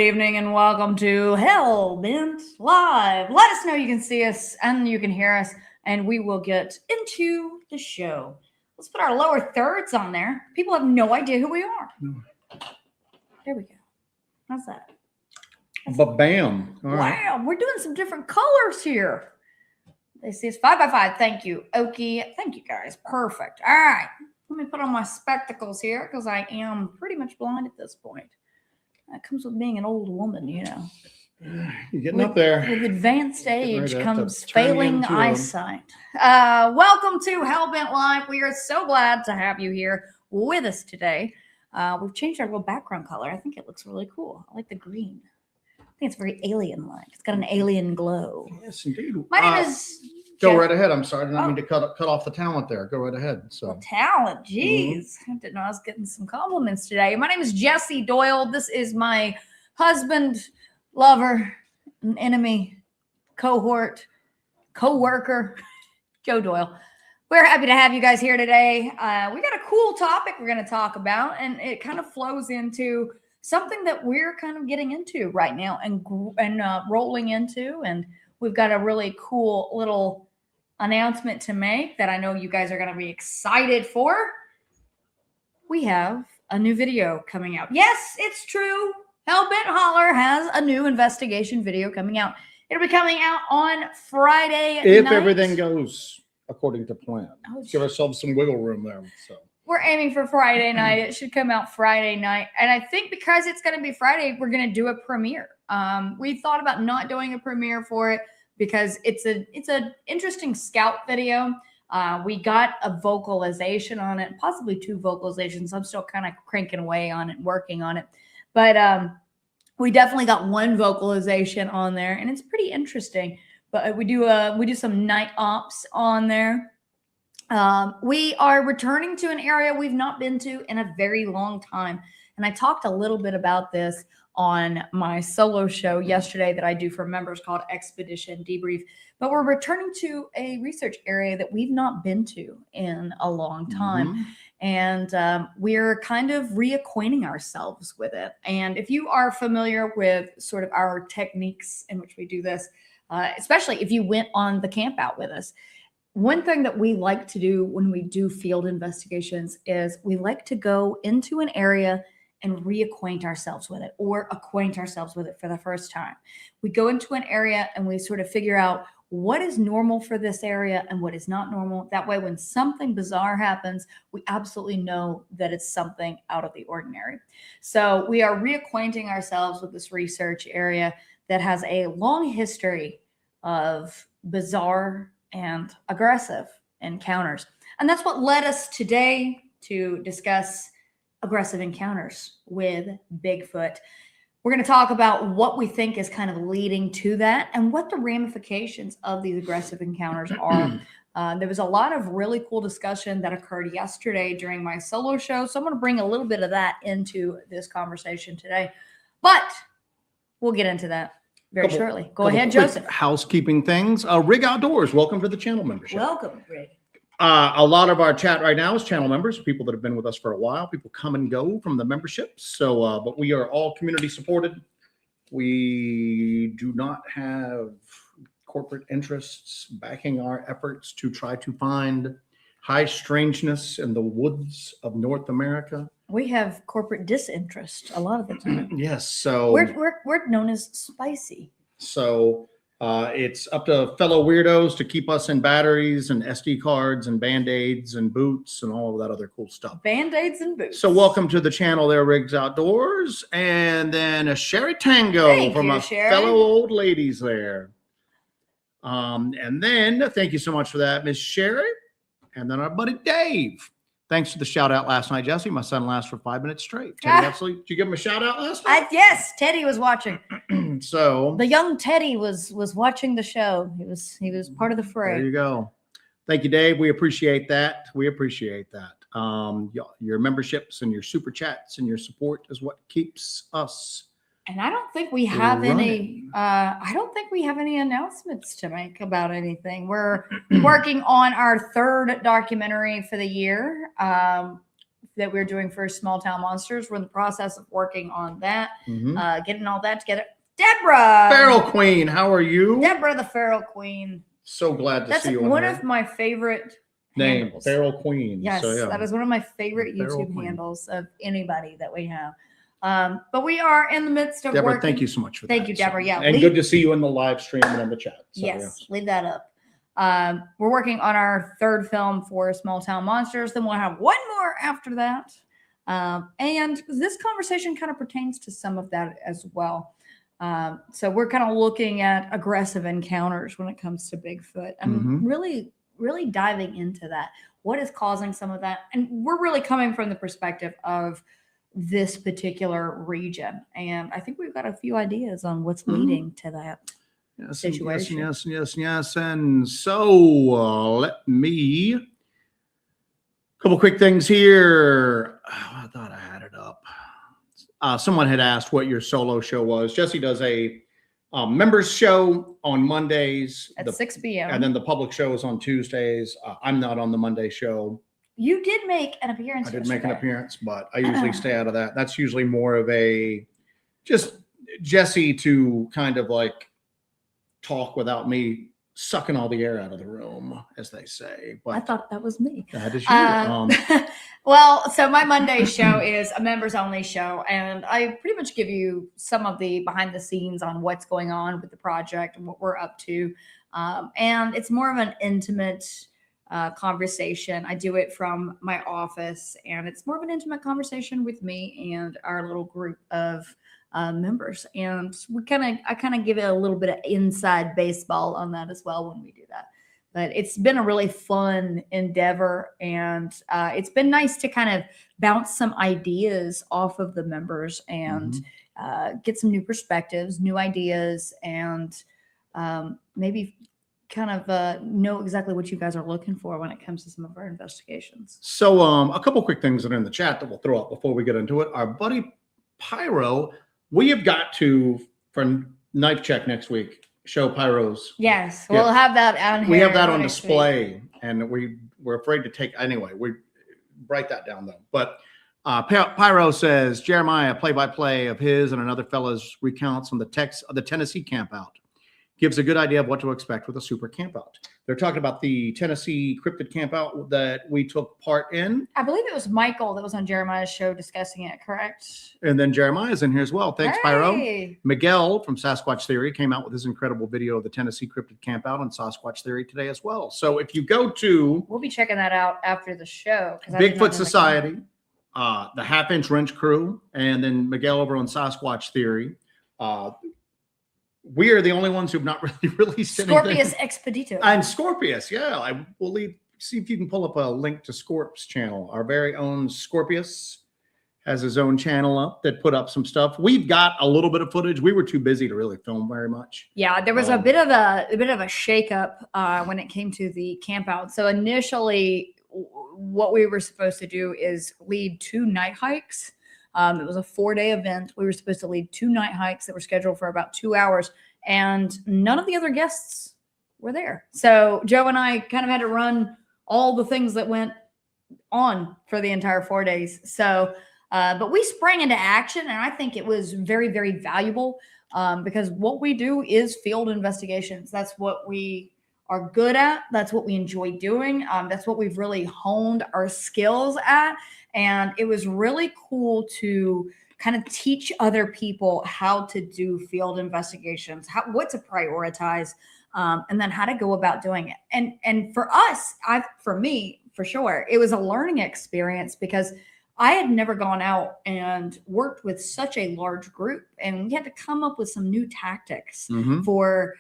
evening and welcome to Hellbent Live. Let us know you can see us and you can hear us, and we will get into the show. Let's put our lower thirds on there. People have no idea who we are. There we go. How's that? Bam. All wow, right. We're doing some different colors here. They see us 5x5. Thank you, Okie. Thank you, guys. Perfect. All right. Let me put on my spectacles here because I am pretty much blind at this point. That comes with being an old woman, you know. You're getting up there. With advanced age ready to comes turn you failing into eyesight. Welcome to Hellbent Live. We are so glad to have you here with us today. We've changed our little background color. I think it looks really cool. I like the green. I think it's very alien-like. It's got an alien glow. Yes, indeed. My name is... Go Jeff. right ahead. I'm sorry. I didn't mean to cut off the talent there. Go right ahead. So talent. Jeez. I didn't know I was getting some compliments today. My name is Jesse Doyle. This is my husband, lover, an enemy, cohort, co-worker, Joe Doyle. We're happy to have you guys here today. We got a cool topic we're going to talk about, and it kind of flows into something that we're kind of getting into right now and rolling into, and we've got a really cool little announcement to make that I know you guys are going to be excited for. We have a new video coming out. Yes, it's true. Hellbent Holler has a new investigation video coming out. It'll be coming out on Friday if night. everything goes according to plan, Oh, give ourselves some wiggle room there. So we're aiming for Friday night. It should come out Friday night. And I think because it's going to be Friday, we're going to do a premiere. We thought about not doing a premiere for it because it's an interesting scout video. We got a vocalization on it, possibly 2 vocalizations. I'm still kind of cranking away on it, working on it. But we definitely got 1 vocalization on there, and it's pretty interesting. But we do some night ops on there. We are returning to an area we've not been to in a very long time. And I talked a little bit about this on my solo show yesterday that I do for members called Expedition Debrief. But we're returning to a research area that we've not been to in a long time. Mm-hmm. And we're kind of reacquainting ourselves with it. And if you are familiar with sort of our techniques in which we do this, especially if you went on the camp out with us, one thing that we like to do when we do field investigations is we like to go into an area and reacquaint ourselves with it or acquaint ourselves with it for the first time. We go into an area and we sort of figure out what is normal for this area and what is not normal. That way, when something bizarre happens, we absolutely know that it's something out of the ordinary. So we are reacquainting ourselves with this research area that has a long history of bizarre and aggressive encounters. And that's what led us today to discuss aggressive encounters with Bigfoot. We're going to talk about what we think is kind of leading to that and what the ramifications of these aggressive encounters are. There was a lot of really cool discussion that occurred yesterday during my solo show. So I'm going to bring a little bit of that into this conversation today. But we'll get into that very shortly. Go ahead, Joseph. Housekeeping things. Rig Outdoors, welcome to the channel membership. Welcome, Rig. A lot of our chat right now is channel members, people that have been with us for a while. People come and go from the memberships. So, but we are all community supported. We do not have corporate interests backing our efforts to try to find high strangeness in the woods of North America. We have corporate disinterest a lot of the time. Yes, so we're known as spicy. So it's up to fellow weirdos to keep us in batteries and SD cards and Band-Aids and boots and all of that other cool stuff. Band-Aids and boots. So welcome to the channel there, Riggs Outdoors. And then a Sherry Tango from a fellow old ladies there. And then thank you so much for that, Miss Sherry. And then our buddy Dave. Thanks for the shout out last night, Jesse. My son laughed for 5 minutes straight. Teddy, absolutely. Did you give him a shout out last night? Yes, Teddy was watching. So the young Teddy was watching the show. He was part of the fray. There you go. Thank you, Dave. We appreciate that. We appreciate that. Your memberships and your super chats and your support is what keeps us. And I don't think we have any. I don't think we have any announcements to make about anything. We're working on our 3rd documentary for the year. that we're doing for Small Town Monsters. We're in the process of working on that, getting all that together. Deborah! Feral Queen, how are you? Deborah the Feral Queen. So glad to see you. That's one of my favorite name, handles. Feral Queen. Yes, so, yeah. that is one of my favorite YouTube handles of anybody that we have. But we are in the midst of Deborah, working. thank you so much for that. Thank you, Deborah. Yeah, and good to see you in the live stream and in the chat. So, yes, leave that up. We're working on our third film for Small Town Monsters. Then we'll have one more after that. And this conversation kind of pertains to some of that as well. So we're kind of looking at aggressive encounters when it comes to Bigfoot and really diving into that. What is causing some of that? And we're really coming from the perspective of this particular region. And I think we've got a few ideas on what's leading to that situation. Yes. And so let me, a couple quick things here. Oh, I thought I had it up. Someone had asked what your solo show was. Jesse does a members show on Mondays at 6 p.m. And then the public show is on Tuesdays. I'm not on the Monday show. You did make an appearance. I did make an appearance, but I usually stay out of that. That's usually more of a just Jesse to kind of like talk without me sucking all the air out of the room, as they say. But I thought that was me. That is you. Well, so my Monday show is a members only show, and I pretty much give you some of the behind the scenes on what's going on with the project and what we're up to. And it's more of an intimate conversation. I do it from my office, and it's more of an intimate conversation with me and our little group of members. And I kind of give it a little bit of inside baseball on that as well when we do that. But it's been a really fun endeavor, and it's been nice to kind of bounce some ideas off of the members and get some new perspectives, new ideas, and maybe kind of know exactly what you guys are looking for when it comes to some of our investigations. So a couple quick things that are in the chat that we'll throw up before we get into it. Our buddy Pyro, we have got to, for Knife Check next week, show Pyro's. Yes, we'll have that on here. We have that on display, and we're afraid to take, anyway, we write that down though. But Pyro says, Jeremiah, play-by-play of his and another fella's recounts on the Tennessee campout. Gives a good idea of what to expect with a super campout. They're talking about the Tennessee cryptid campout that we took part in. I believe it was Michael that was on Jeremiah's show discussing it, correct? And then Jeremiah's in here as well. Thanks, hey. Pyro. Miguel from Sasquatch Theory came out with his incredible video of the Tennessee cryptid campout on Sasquatch Theory today as well. So if you go to... We'll be checking that out after the show. Bigfoot Society, the Half-Inch Wrench Crew, and then Miguel over on Sasquatch Theory. We are the only ones who've not really released anything. Scorpius Expedito. And Scorpius, yeah. I will see if you can pull up a link to Scorp's channel. Our very own Scorpius has his own channel up that put up some stuff. We've got a little bit of footage. We were too busy to really film very much. Yeah, there was a bit of a shakeup when it came to the camp out. So initially, what we were supposed to do is lead 2 night hikes. It was a 4-day event. We were supposed to lead 2 night hikes that were scheduled for about 2 hours, and none of the other guests were there. So Joe and I kind of had to run all the things that went on for the entire 4 days. So, but we sprang into action, and I think it was very, very valuable because what we do is field investigations. That's what we are good at. That's what we enjoy doing. That's what we've really honed our skills at. And it was really cool to kind of teach other people how to do field investigations, what to prioritize, and then how to go about doing it. And for us, for me, for sure, it was a learning experience because I had never gone out and worked with such a large group, and we had to come up with some new tactics for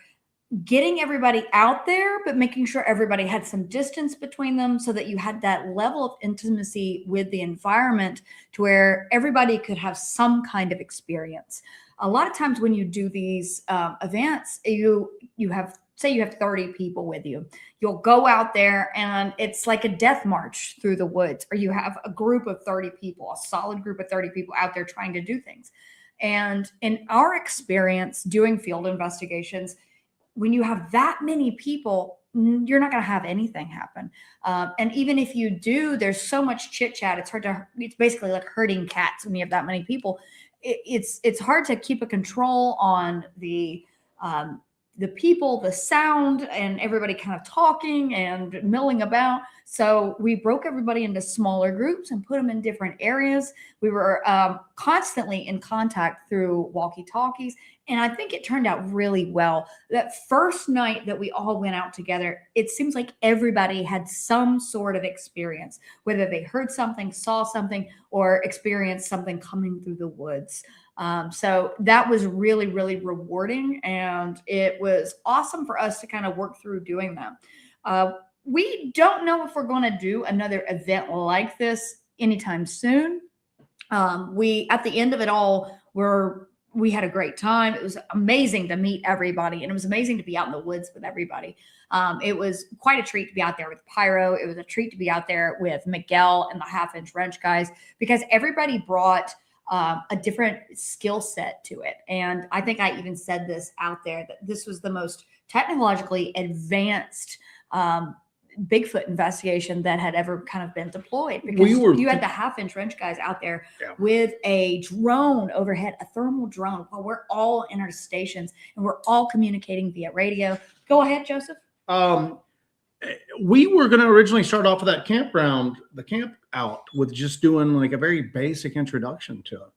getting everybody out there, but making sure everybody had some distance between them so that you had that level of intimacy with the environment to where everybody could have some kind of experience. A lot of times when you do these events, you have 30 people with you. You'll go out there and it's like a death march through the woods, or you have a group of 30 people, a solid group of 30 people out there trying to do things. And in our experience doing field investigations, when you have that many people, you're not going to have anything happen. And even if you do, there's so much chit chat. It's basically like herding cats when you have that many people. It's hard to keep a control on the people, the sound, and everybody kind of talking and milling about. So we broke everybody into smaller groups and put them in different areas. We were constantly in contact through walkie-talkies. And I think it turned out really well. That first night that we all went out together, it seems like everybody had some sort of experience, whether they heard something, saw something, or experienced something coming through the woods. So that was really, really rewarding. And it was awesome for us to kind of work through doing that. We don't know if we're going to do another event like this anytime soon. At the end of it all, we had a great time. It was amazing to meet everybody, and it was amazing to be out in the woods with everybody. It was quite a treat to be out there with Pyro. It was a treat to be out there with Miguel and the half-inch wrench guys, because everybody brought a different skill set to it. And I think I even said this out there, that this was the most technologically advanced Bigfoot investigation that had ever kind of been deployed, because you had the half-inch wrench guys out there with a drone overhead, a thermal drone, while we're all in our stations and we're all communicating via radio. Go ahead, Joseph. We were going to originally start off with that campground, the camp out, with just doing like a very basic introduction to it.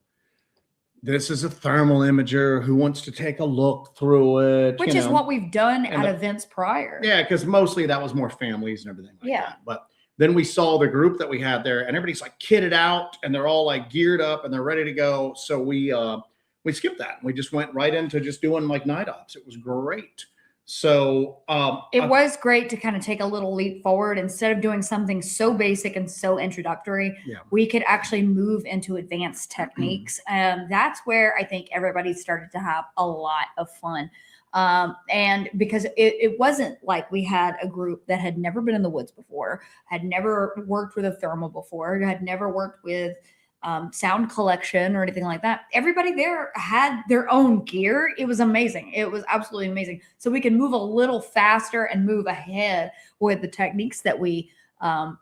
This is a thermal imager who wants to take a look through it. Which is what we've done at events prior. Yeah, because mostly that was more families and everything like that. But then we saw the group that we had there, and everybody's like kitted out, and they're all like geared up, and they're ready to go. So we skipped that. We just went right into just doing like night ops. It was great. So it was great to kind of take a little leap forward. Instead of doing something so basic and so introductory, we could actually move into advanced techniques. And that's where I think everybody started to have a lot of fun. And because it wasn't like we had a group that had never been in the woods before, had never worked with a thermal before, had never worked with sound collection or anything like that. Everybody there had their own gear. It was amazing. It was absolutely amazing. So we could move a little faster and move ahead with the techniques that we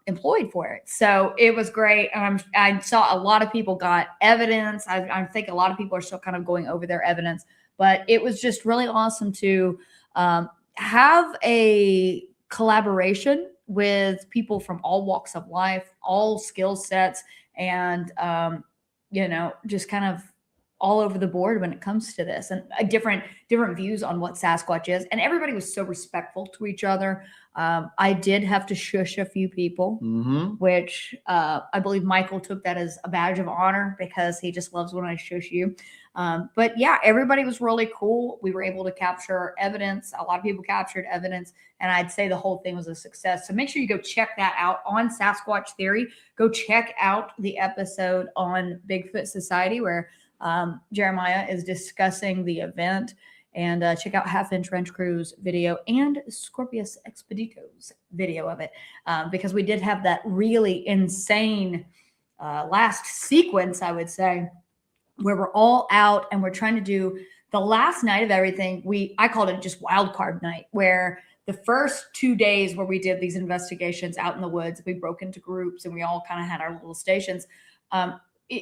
employed for it. So it was great. I saw a lot of people got evidence. I think a lot of people are still kind of going over their evidence, but it was just really awesome to have a collaboration with people from all walks of life, all skill sets, and just kind of all over the board when it comes to this, and different views on what Sasquatch is. And everybody was so respectful to each other. I did have to shush a few people, which I believe Michael took that as a badge of honor, because he just loves when I shush you. But yeah, everybody was really cool. We were able to capture evidence. A lot of people captured evidence, and I'd say the whole thing was a success. So make sure you go check that out on Sasquatch Theory. Go check out the episode on Bigfoot Society where Jeremiah is discussing the event, and check out Half-Inch Wrench Crew's video and Scorpius Expedito's video of it, because we did have that really insane last sequence, I would say, where we're all out and we're trying to do the last night of everything. I called it just wild card night, where the first 2 days where we did these investigations out in the woods, we broke into groups and we all kind of had our little stations.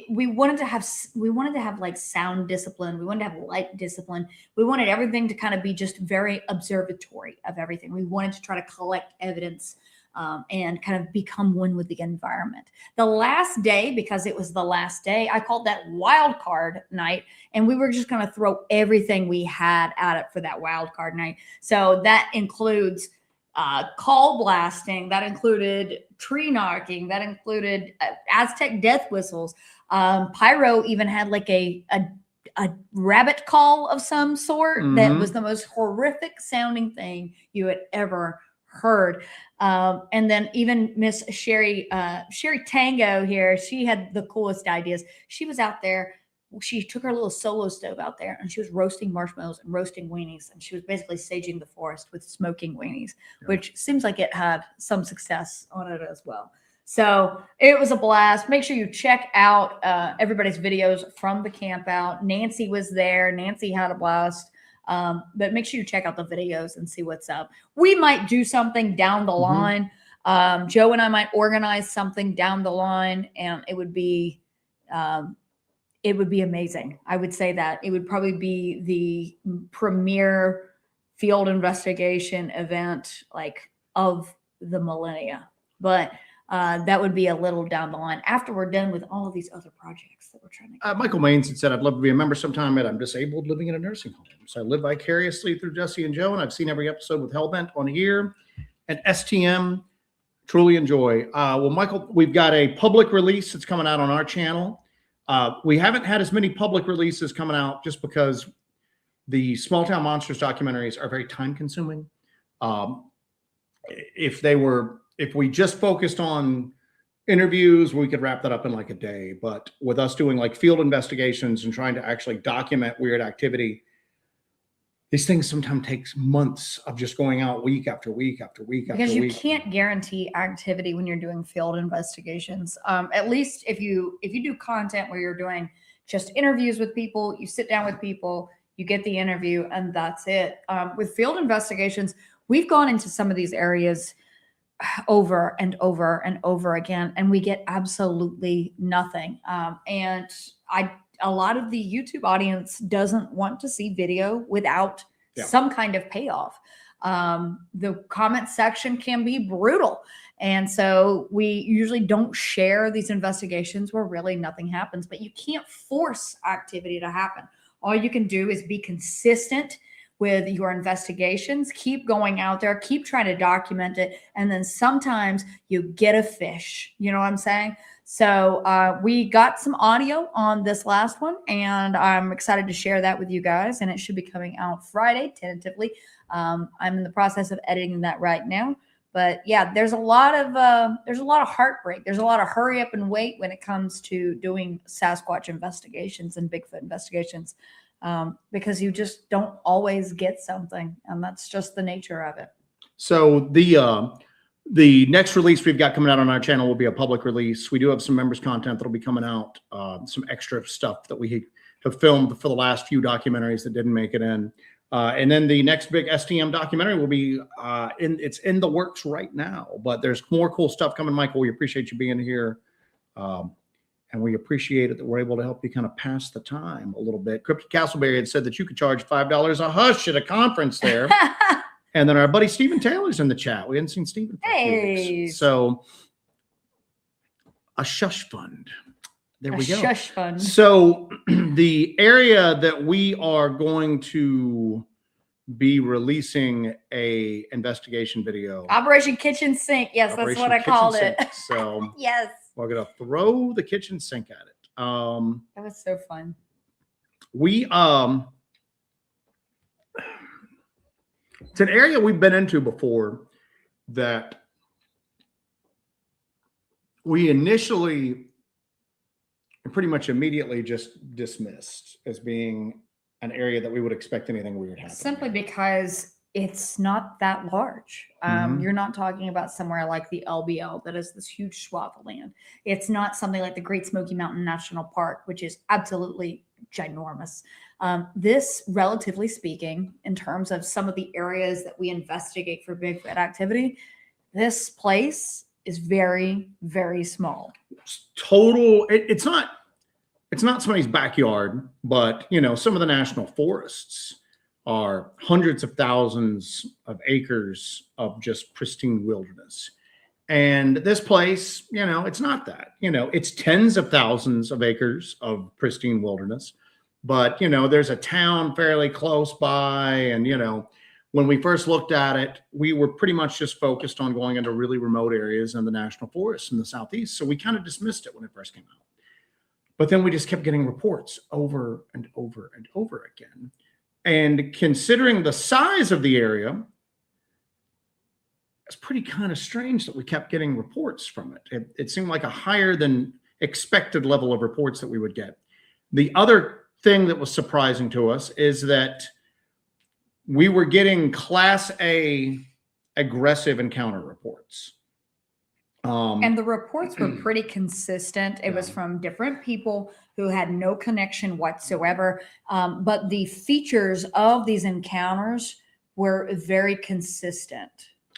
We wanted to have like sound discipline. We wanted to have light discipline. We wanted everything to kind of be just very observatory of everything. We wanted to try to collect evidence and kind of become one with the environment. The last day, because it was the last day, I called that wild card night, and we were just going to throw everything we had at it for that wild card night. So that includes call blasting, that included tree knocking, that included Aztec death whistles. Pyro even had like a rabbit call of some sort that was the most horrific sounding thing you had ever heard. And then even Miss Sherry Tango here, she had the coolest ideas. She was out there. She took her little solo stove out there and she was roasting marshmallows and roasting weenies. And she was basically saging the forest with smoking weenies, which seems like it had some success on it as well. So it was a blast. Make sure you check out everybody's videos from the camp out. Nancy was there. Nancy had a blast. But make sure you check out the videos and see what's up. We might do something down the line. Joe and I might organize something down the line, and it would be amazing. I would say that it would probably be the premier field investigation event like of the millennia. But that would be a little down the line after we're done with all of these other projects that we're trying to. Michael Maines had said, "I'd love to be a member sometime, but I'm disabled living in a nursing home. So I live vicariously through Jesse and Joe, and I've seen every episode with Hellbent on here and STM. Truly enjoy." Well, Michael, we've got a public release that's coming out on our channel. We haven't had as many public releases coming out just because the Small Town Monsters documentaries are very time consuming. If we just focused on interviews, we could wrap that up in like a day. But with us doing like field investigations and trying to actually document weird activity, these things sometimes takes months of just going out week after week after week after week. Because you can't guarantee activity when you're doing field investigations. At least if you do content where you're doing just interviews with people, you sit down with people, you get the interview, and that's it. With field investigations, we've gone into some of these areas over and over and over again, and we get absolutely nothing. And a lot of the YouTube audience doesn't want to see video without some kind of payoff. The comment section can be brutal. And so we usually don't share these investigations where really nothing happens, but you can't force activity to happen. All you can do is be consistent with your investigations, keep going out there, keep trying to document it. And then sometimes you get a fish, you know what I'm saying? So we got some audio on this last one, and I'm excited to share that with you guys. And it should be coming out Friday, tentatively. I'm in the process of editing that right now. But yeah, there's a lot of heartbreak. There's a lot of hurry up and wait when it comes to doing Sasquatch investigations and Bigfoot investigations, because you just don't always get something, and that's just the nature of it. So the next release we've got coming out on our channel will be a public release. We do have some members content that'll be coming out, some extra stuff that we have filmed for the last few documentaries that didn't make it in. And then the next big STM documentary will be it's in the works right now, but there's more cool stuff coming. Michael, we appreciate you being here. And we appreciate it that we're able to help you kind of pass the time a little bit. Cryptid Castleberry had said that you could charge $5 a hush at a conference there. And then our buddy Stephen Taylor's in the chat. We hadn't seen Stephen for a few weeks. So a shush fund. There we go. Shush fund. So the area that we are going to be releasing a investigation video. Operation Kitchen Sink. Yes, that's what I called it. So yes. We're going to throw the kitchen sink at it. That was so fun. It's an area we've been into before that we initially and pretty much immediately just dismissed as being an area that we would expect anything weird happening. Simply because it's not that large. You're not talking about somewhere like the LBL that is this huge swath of land. It's not something like the Great Smoky Mountain National Park, which is absolutely ginormous. This, relatively speaking, in terms of some of the areas that we investigate for Bigfoot activity, this place is very, very small. It's not somebody's backyard, but you know, some of the national forests are hundreds of thousands of acres of just pristine wilderness. And this place, you know, it's not that, you know, it's tens of thousands of acres of pristine wilderness. But, you know, there's a town fairly close by. And, you know, when we first looked at it, we were pretty much just focused on going into really remote areas in the national forests in the southeast. So we kind of dismissed it when it first came out. But then we just kept getting reports over and over and over again. And considering the size of the area, it's pretty kind of strange that we kept getting reports from it. It seemed like a higher than expected level of reports that we would get. The other thing that was surprising to us is that we were getting Class A aggressive encounter reports. And the reports were pretty consistent. It was from different people who had no connection whatsoever. But the features of these encounters were very consistent.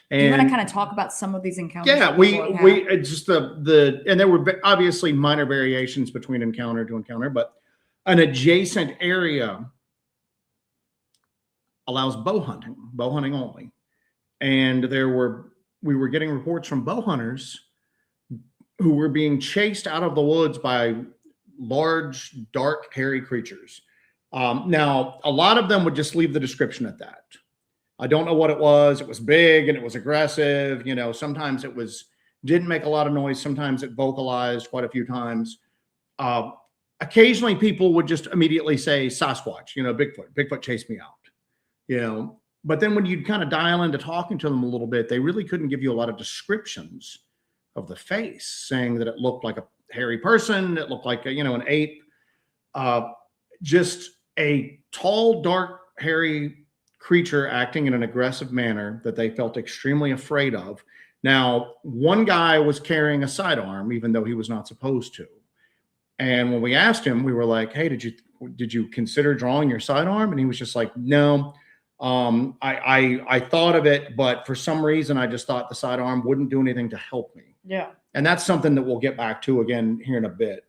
Do you want to kind of talk about some of these encounters? Yeah, it's just and there were obviously minor variations between encounter to encounter, but an adjacent area allows bow hunting only. And we were getting reports from bow hunters who were being chased out of the woods by large, dark, hairy creatures. Now, a lot of them would just leave the description at that. I don't know what it was. It was big and it was aggressive. You know, sometimes it didn't make a lot of noise. Sometimes it vocalized quite a few times. Occasionally people would just immediately say Sasquatch, you know, Bigfoot chased me out, you know. But then when you'd kind of dial into talking to them a little bit, they really couldn't give you a lot of descriptions of the face, saying that it looked like a hairy person. It looked like, an ape, just a tall, dark, hairy creature acting in an aggressive manner that they felt extremely afraid of. Now, one guy was carrying a sidearm, even though he was not supposed to. And when we asked him, we were like, hey, did you consider drawing your sidearm? And he was just like, no, I thought of it, but for some reason, I just thought the sidearm wouldn't do anything to help me. Yeah. And that's something that we'll get back to again here in a bit,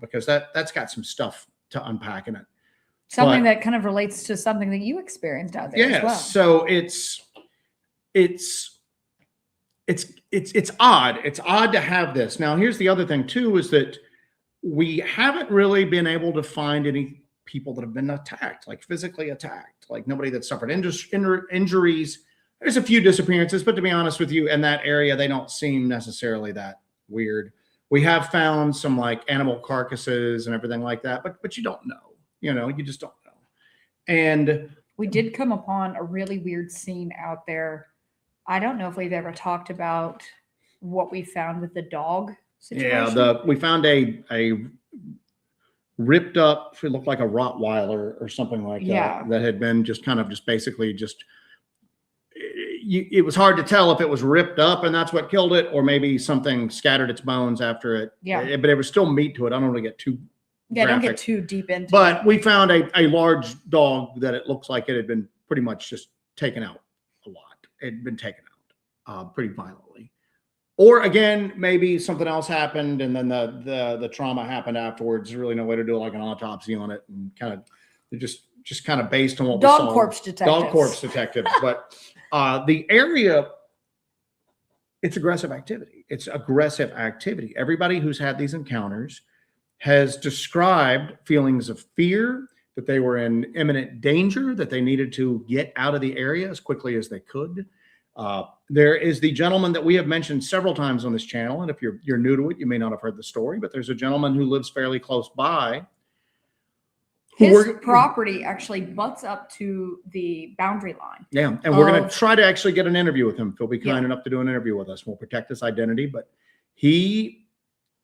because that's got some stuff to unpack in it. Something that kind of relates to something that you experienced out there as well. So it's odd. It's odd to have this. Now, here's the other thing too, is that we haven't really been able to find any people that have been attacked, like physically attacked, like nobody that suffered injuries. There's a few disappearances, but to be honest with you, in that area, they don't seem necessarily that weird. We have found some like animal carcasses and everything like that, but you don't know. You just don't know. And we did come upon a really weird scene out there. I don't know if we've ever talked about what we found with the dog situation. Yeah, we found a ripped up, it looked like a Rottweiler or something like that, that had been basically it was hard to tell if it was ripped up and that's what killed it, or maybe something scattered its bones after it. Yeah. But there was still meat to it. I don't want to get too graphic. Don't get too deep into it. But we found a large dog that it looks like it had been pretty much just taken out a lot. It had been taken out pretty violently. Or again, maybe something else happened and then the trauma happened afterwards. There's really no way to do like an autopsy on it, and kind of just kind of based on what we saw. Dog corpse detectives. But the area, it's aggressive activity. It's aggressive activity. Everybody who's had these encounters has described feelings of fear, that they were in imminent danger, that they needed to get out of the area as quickly as they could. There is the gentleman that we have mentioned several times on this channel, and if you're new to it, you may not have heard the story, but there's a gentleman who lives fairly close by. His property actually butts up to the boundary line. Yeah, and we're going to try to actually get an interview with him. If he'll be kind enough to do an interview with us, we'll protect his identity, but he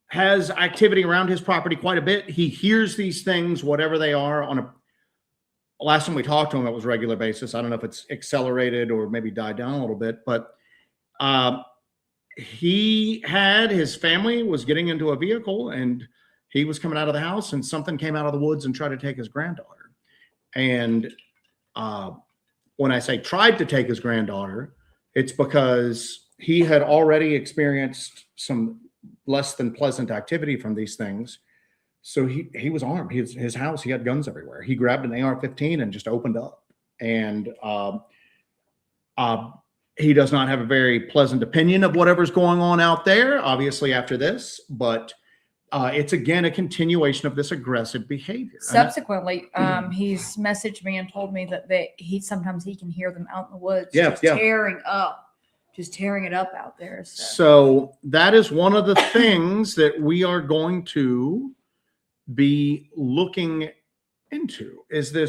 has activity around his property quite a bit. He hears these things, whatever they are, last time we talked to him, it was regular basis. I don't know if it's accelerated or maybe died down a little bit, but his family was getting into a vehicle and he was coming out of the house and something came out of the woods and tried to take his granddaughter. And when I say tried to take his granddaughter, it's because he had already experienced some less than pleasant activity from these things. So he was armed. His house, he had guns everywhere. He grabbed an AR-15 and just opened up. And he does not have a very pleasant opinion of whatever's going on out there, obviously, after this. But it's, again, a continuation of this aggressive behavior. Subsequently, he's messaged me and told me that sometimes he can hear them out in the woods tearing it up out there. So that is one of the things that we are going to be looking into, is the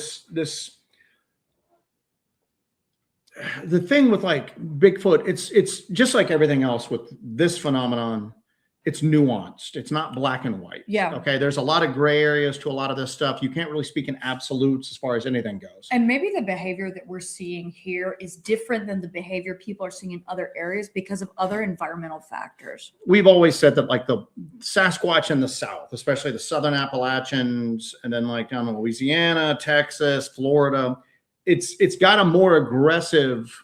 thing with like Bigfoot. It's just like everything else with this phenomenon. it's nuanced. It's not black and white. Yeah. Okay. There's a lot of gray areas to a lot of this stuff. You can't really speak in absolutes as far as anything goes. And maybe the behavior that we're seeing here is different than the behavior people are seeing in other areas because of other environmental factors. We've always said that like the Sasquatch in the South, especially the Southern Appalachians, and then like down in Louisiana, Texas, Florida, it's got a more aggressive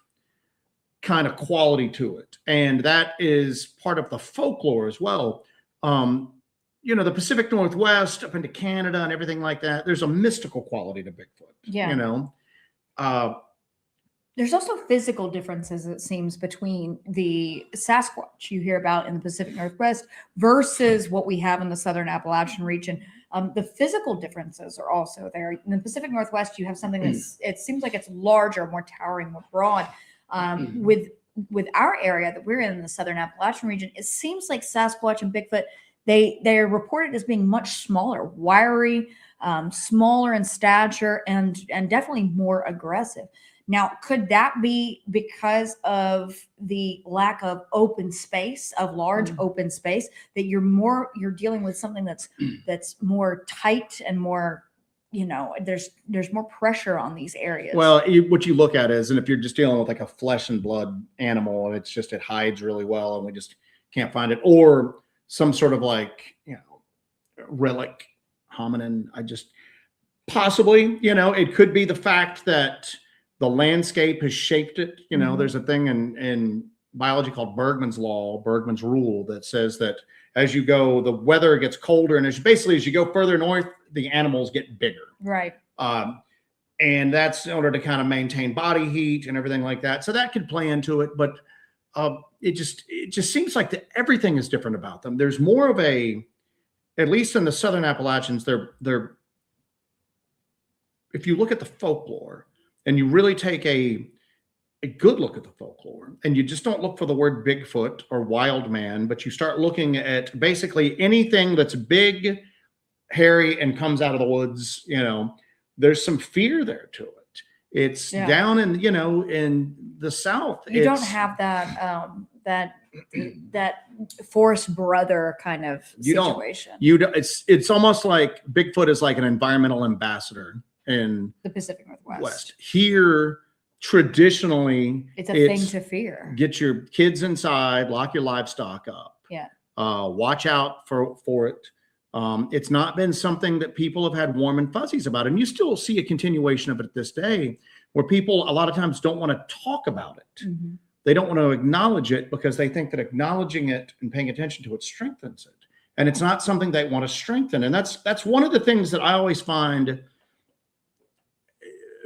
kind of quality to it. And that is part of the folklore as well. You know, the Pacific Northwest up into Canada and everything like that, there's a mystical quality to Bigfoot. Yeah. You know, there's also physical differences, it seems, between the Sasquatch you hear about in the Pacific Northwest versus what we have in the Southern Appalachian region. The physical differences are also there. In the Pacific Northwest, you have something that's, it seems like it's larger, more towering, more broad. With our area that we're in the Southern Appalachian region, it seems like Sasquatch and Bigfoot, they're reported as being much smaller, wiry, smaller in stature, and definitely more aggressive. Now, could that be because of the lack of open space, of large open space, that you're dealing with something that's more tight and more, you know, there's more pressure on these areas? well, what you look at is, and if you're just dealing with like a flesh and blood animal, and it's just, it hides really well and we just can't find it, or some sort of like, you know, relic hominin, possibly, you know, it could be the fact that the landscape has shaped it. You know, there's a thing in biology called Bergman's law, Bergman's rule, that says that as you go, the weather gets colder, and as you go further north, the animals get bigger. Right. And that's in order to kind of maintain body heat and everything like that. So that could play into it, but it just seems like that everything is different about them. There's more of a, at least in the Southern Appalachians, they're if you look at the folklore and you really take a good look at the folklore, and you just don't look for the word Bigfoot or wild man, but you start looking at basically anything that's big, hairy, and comes out of the woods, you know, there's some fear there to it. It's down in, you know, in the South. You don't have that forest brother kind of situation. You don't. It's almost like Bigfoot is like an environmental ambassador in the Pacific Northwest. Here, traditionally, it's a thing to fear. Get your kids inside, lock your livestock up. Yeah. Watch out for it. It's not been something that people have had warm and fuzzies about. And you still see a continuation of it this day, where people a lot of times don't want to talk about it. They don't want to acknowledge it because they think that acknowledging it and paying attention to it strengthens it. And it's not something they want to strengthen. And that's one of the things that I always find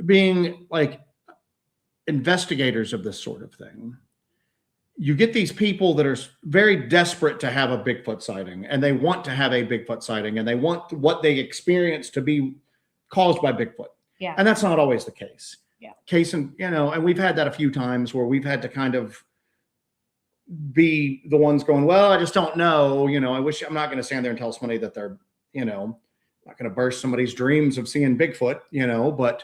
being like investigators of this sort of thing. You get these people that are very desperate to have a Bigfoot sighting, and they want to have a Bigfoot sighting, and they want what they experience to be caused by Bigfoot. Yeah. And that's not always the case. Yeah. And we've had that a few times where we've had to kind of be the ones going, well, I just don't know. You know, I'm not going to stand there and tell somebody that they're, you know, not going to burst somebody's dreams of seeing Bigfoot, you know, but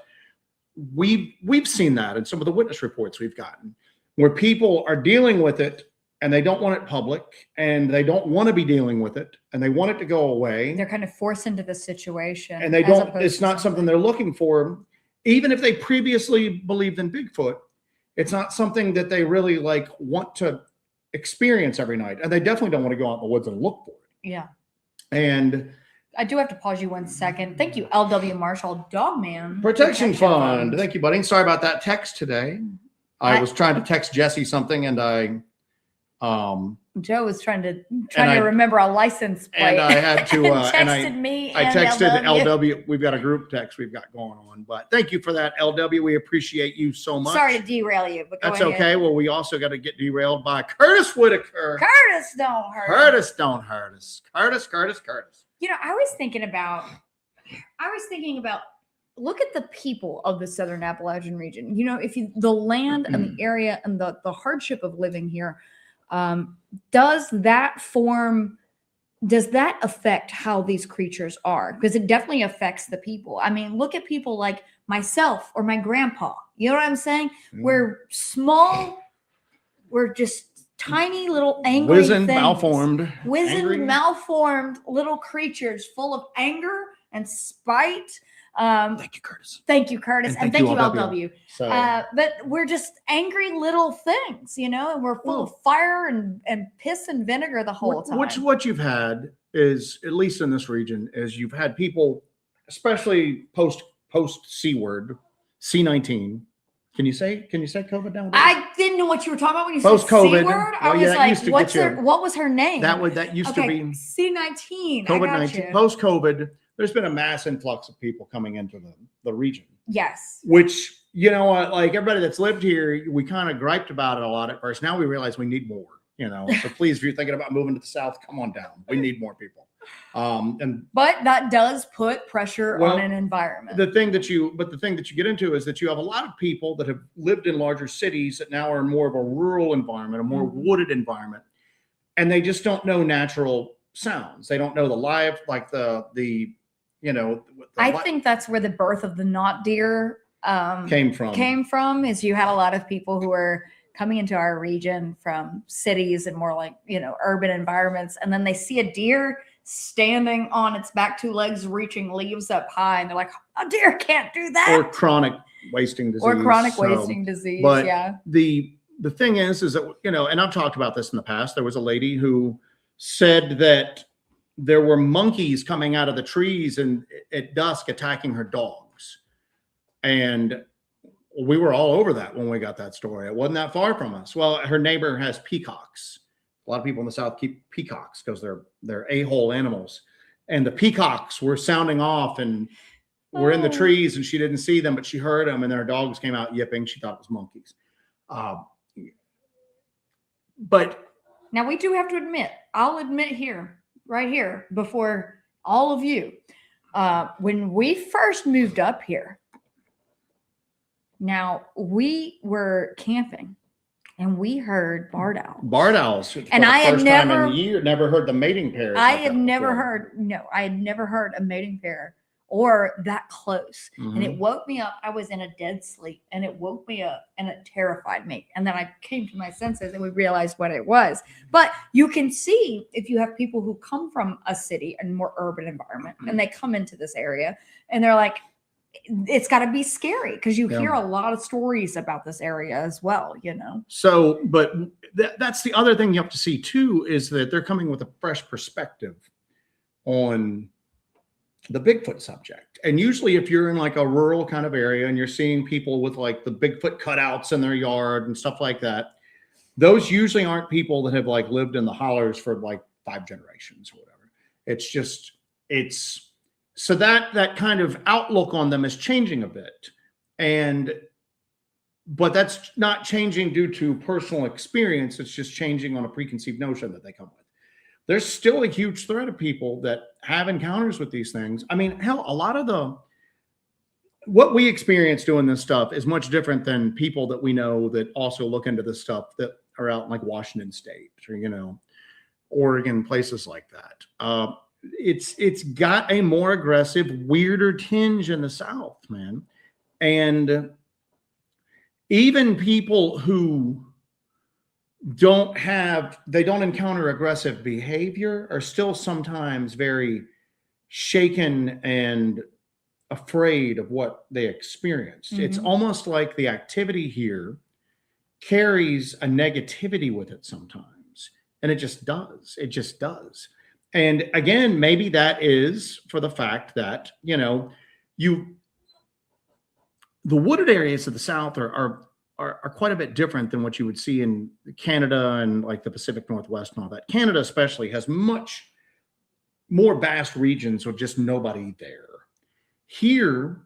we've seen that in some of the witness reports we've gotten, where people are dealing with it and they don't want it public, and they don't want to be dealing with it, and they want it to go away. They're kind of forced into the situation. And it's not something they're looking for. Even if they previously believed in Bigfoot, it's not something that they really like want to experience every night. And they definitely don't want to go out in the woods and look for it. Yeah. And I do have to pause you 1 second. Thank you, LW Marshall Dogman. Protection Fund. Thank you, buddy. Sorry about that text today. I was trying to text Jesse something, and Joe was trying to remember a license plate. And I had to texted me. I texted LW. We've got a group text we've got going on. But thank you for that, LW. We appreciate you so much. Sorry to derail you, but that's okay. Well, we also got to get derailed by Curtis Whitaker. Curtis don't hurt. Curtis don't hurt us. Curtis. You know, I was thinking about look at the people of the Southern Appalachian region. You know, the land and the area and the hardship of living here, does that affect how these creatures are? Because it definitely affects the people. I mean, look at people like myself or my grandpa. You know what I'm saying? We're small. We're just tiny little angry wizened, things. malformed, Wizened, angry. malformed little creatures full of anger and spite. Thank you, Curtis. Thank you, Curtis. And thank you, LW. So, but we're just angry little things, you know, and we're full of fire and piss and vinegar the whole time. What you've had is, at least in this region, is you've had people, especially post C word, C-19. Can you say COVID nowadays? I didn't know what you were talking about when you Post said COVID. C word. I was like, what was her name? That used to be C-19. COVID-19. Post COVID, there's been a mass influx of people coming into the region. Yes. Which, you know, like everybody that's lived here, we kind of griped about it a lot at first. Now we realize we need more, you know. So please, if you're thinking about moving to the South, come on down. We need more people. But that does put pressure on an environment. The thing that you get into is that you have a lot of people that have lived in larger cities that now are in more of a rural environment, a more wooded environment, and they just don't know natural sounds. They don't know the live, like I think that's where the birth of the not deer came from. Is you had a lot of people who were coming into our region from cities and more like, you know, urban environments, and then they see a deer standing on its back two legs reaching leaves up high, and they're like, a deer can't do that. Or chronic wasting disease. But the thing is that, you know, and I've talked about this in the past, there was a lady who said that there were monkeys coming out of the trees and at dusk attacking her dogs. And we were all over that when we got that story. It wasn't that far from us. Well, her neighbor has peacocks. A lot of people in the South keep peacocks because they're a-hole animals. And the peacocks were sounding off and were in the trees, and she didn't see them, but she heard them, and their dogs came out yipping. She thought it was monkeys. But now we do have to admit, I'll admit here, right here, before all of you, when we first moved up here, now we were camping and we heard barred owls. Barred owls. And I had never heard the mating pair. I had never heard a mating pair or that close. And it woke me up. I was in a dead sleep, and it woke me up, and it terrified me. And then I came to my senses and we realized what it was. But you can see, if you have people who come from a city and more urban environment, and they come into this area and they're like, it's got to be scary, because you hear a lot of stories about this area as well, you know. So, but that's the other thing you have to see too, is that they're coming with a fresh perspective on the Bigfoot subject. And usually if you're in like a rural kind of area and you're seeing people with like the Bigfoot cutouts in their yard and stuff like that, those usually aren't people that have like lived in the hollers for like 5 generations or whatever. So that kind of outlook on them is changing a bit. But that's not changing due to personal experience. It's just changing on a preconceived notion that they come with. There's still a huge threat of people that have encounters with these things. I mean, hell, a lot of what we experience doing this stuff is much different than people that we know that also look into this stuff that are out in like Washington State or, you know, Oregon, places like that. It's got a more aggressive, weirder tinge in the South, man. And even people who don't encounter aggressive behavior are still sometimes very shaken and afraid of what they experienced. It's almost like the activity here carries a negativity with it sometimes. And it just does. And again, maybe that is for the fact that, you know, the wooded areas of the South are quite a bit different than what you would see in Canada and like the Pacific Northwest and all that. Canada especially has much more vast regions with just nobody there. Here,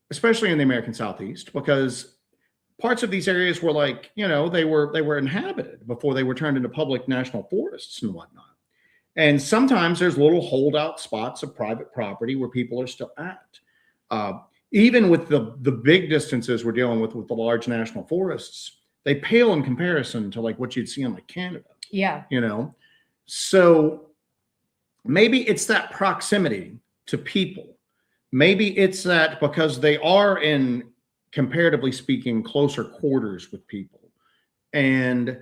especially in the American Southeast, because parts of these areas were like, you know, they were inhabited before they were turned into public national forests and whatnot. And sometimes there's little holdout spots of private property where people are still at. Even with the big distances we're dealing with the large national forests, they pale in comparison to like what you'd see in like Canada. Yeah. You know, so maybe it's that proximity to people. Maybe it's that because they are in, comparatively speaking, closer quarters with people. And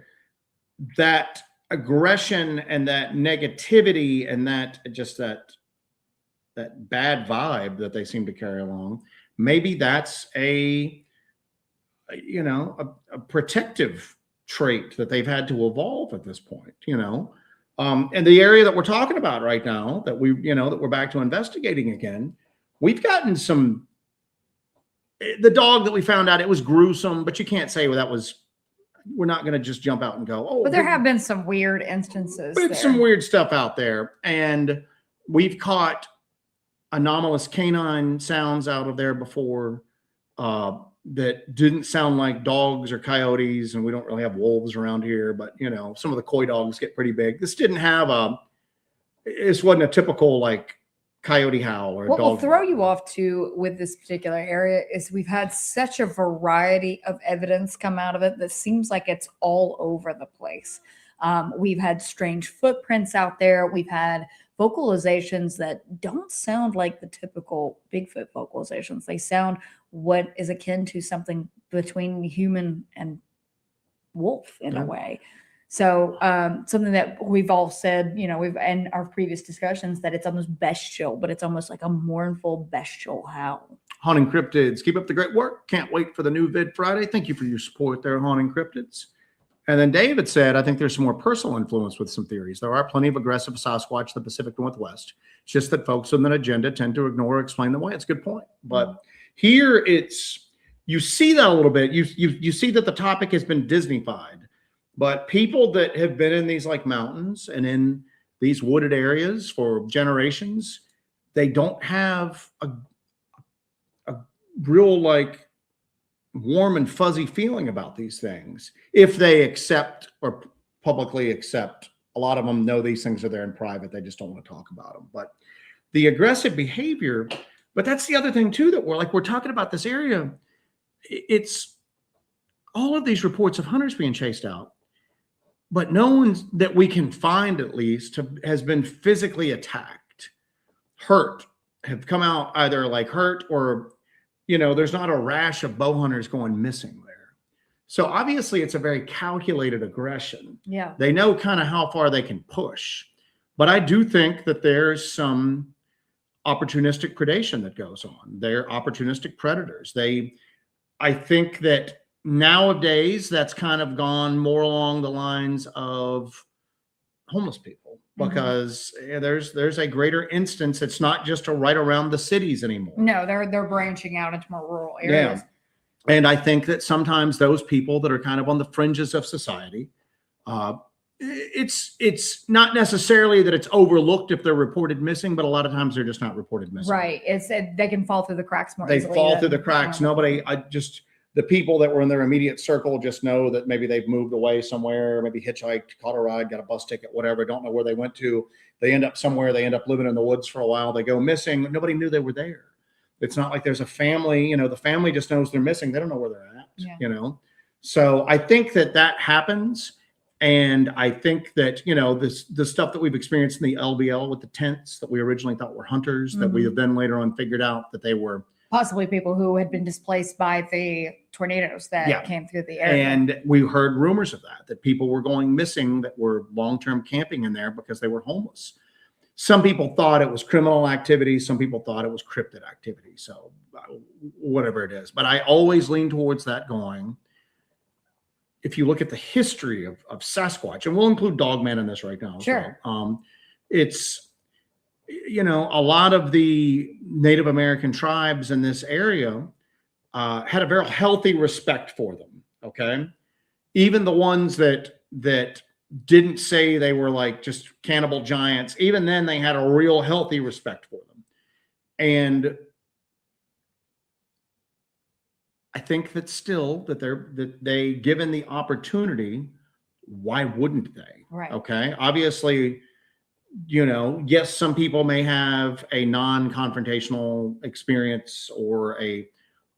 that aggression and that negativity and that just that bad vibe that they seem to carry along, maybe that's a protective trait that they've had to evolve at this point, and the area that we're talking about right now that that we're back to investigating again, we've gotten the dog that we found out, it was gruesome, but you can't say, well, we're not going to just jump out and go, oh, but there have been some weird instances. There's some weird stuff out there, and we've caught anomalous canine sounds out of there before, that didn't sound like dogs or coyotes, and we don't really have wolves around here, but some of the coy dogs get pretty big. This wasn't a typical like coyote howl or what dog. Will throw you off too with this particular area is we've had such a variety of evidence come out of it that seems like it's all over the place. We've had strange footprints out there. We've had vocalizations that don't sound like the typical Bigfoot vocalizations. They sound what is akin to something between human and wolf in a way. So something that we've all said, we've in our previous discussions, that it's almost bestial, but it's almost like a mournful bestial howl. Haunting Cryptids, keep up the great work. Can't wait for the new vid Friday. Thank you for your support there, Haunting Cryptids. And then David said, I think there's some more personal influence with some theories. There are plenty of aggressive Sasquatch in the Pacific Northwest. It's just that folks with an agenda tend to ignore or explain them away. It's a good point. But here you see that a little bit. You see that the topic has been Disneyfied. But people that have been in these like mountains and in these wooded areas for generations, they don't have a real like warm and fuzzy feeling about these things. If they accept or publicly accept, a lot of them know these things are there in private. They just don't want to talk about them. But the aggressive behavior, but that's the other thing too, that we're talking about this area. It's all of these reports of hunters being chased out, but no one that we can find at least has been physically attacked, hurt, have come out either like hurt or, there's not a rash of bow hunters going missing there. So obviously it's a very calculated aggression. Yeah. They know kind of how far they can push, but I do think that there's some opportunistic predation that goes on. They're opportunistic predators. I think that nowadays that's kind of gone more along the lines of homeless people, because there's a greater instance. It's not just right around the cities anymore. No, they're branching out into more rural areas. Yeah. And I think that sometimes those people that are kind of on the fringes of society, it's not necessarily that it's overlooked if they're reported missing, but a lot of times they're just not reported missing. Right. They can fall through the cracks more easily. They fall through the cracks. The people that were in their immediate circle just know that maybe they've moved away somewhere, maybe hitchhiked, caught a ride, got a bus ticket, whatever, don't know where they went to. They end up somewhere, they end up living in the woods for a while, they go missing. Nobody knew they were there. It's not like there's a family, the family just knows they're missing. They don't know where they're at, So I think that happens. And I think that, the stuff that we've experienced in the LBL with the tents that we originally thought were hunters, that we have then later on figured out that they were possibly people who had been displaced by the tornadoes that came through the area. And we heard rumors of that people were going missing that were long-term camping in there because they were homeless. Some people thought it was criminal activity. Some people thought it was cryptid activity. So whatever it is, but I always lean towards that going, if you look at the history of Sasquatch, and we'll include Dogman in this right now. Sure. It's, a lot of the Native American tribes in this area had a very healthy respect for them. Okay. Even the ones that didn't say they were like just cannibal giants, even then they had a real healthy respect for them. And I think that still that they given the opportunity, why wouldn't they? Right. Okay. Obviously, yes, some people may have a non-confrontational experience or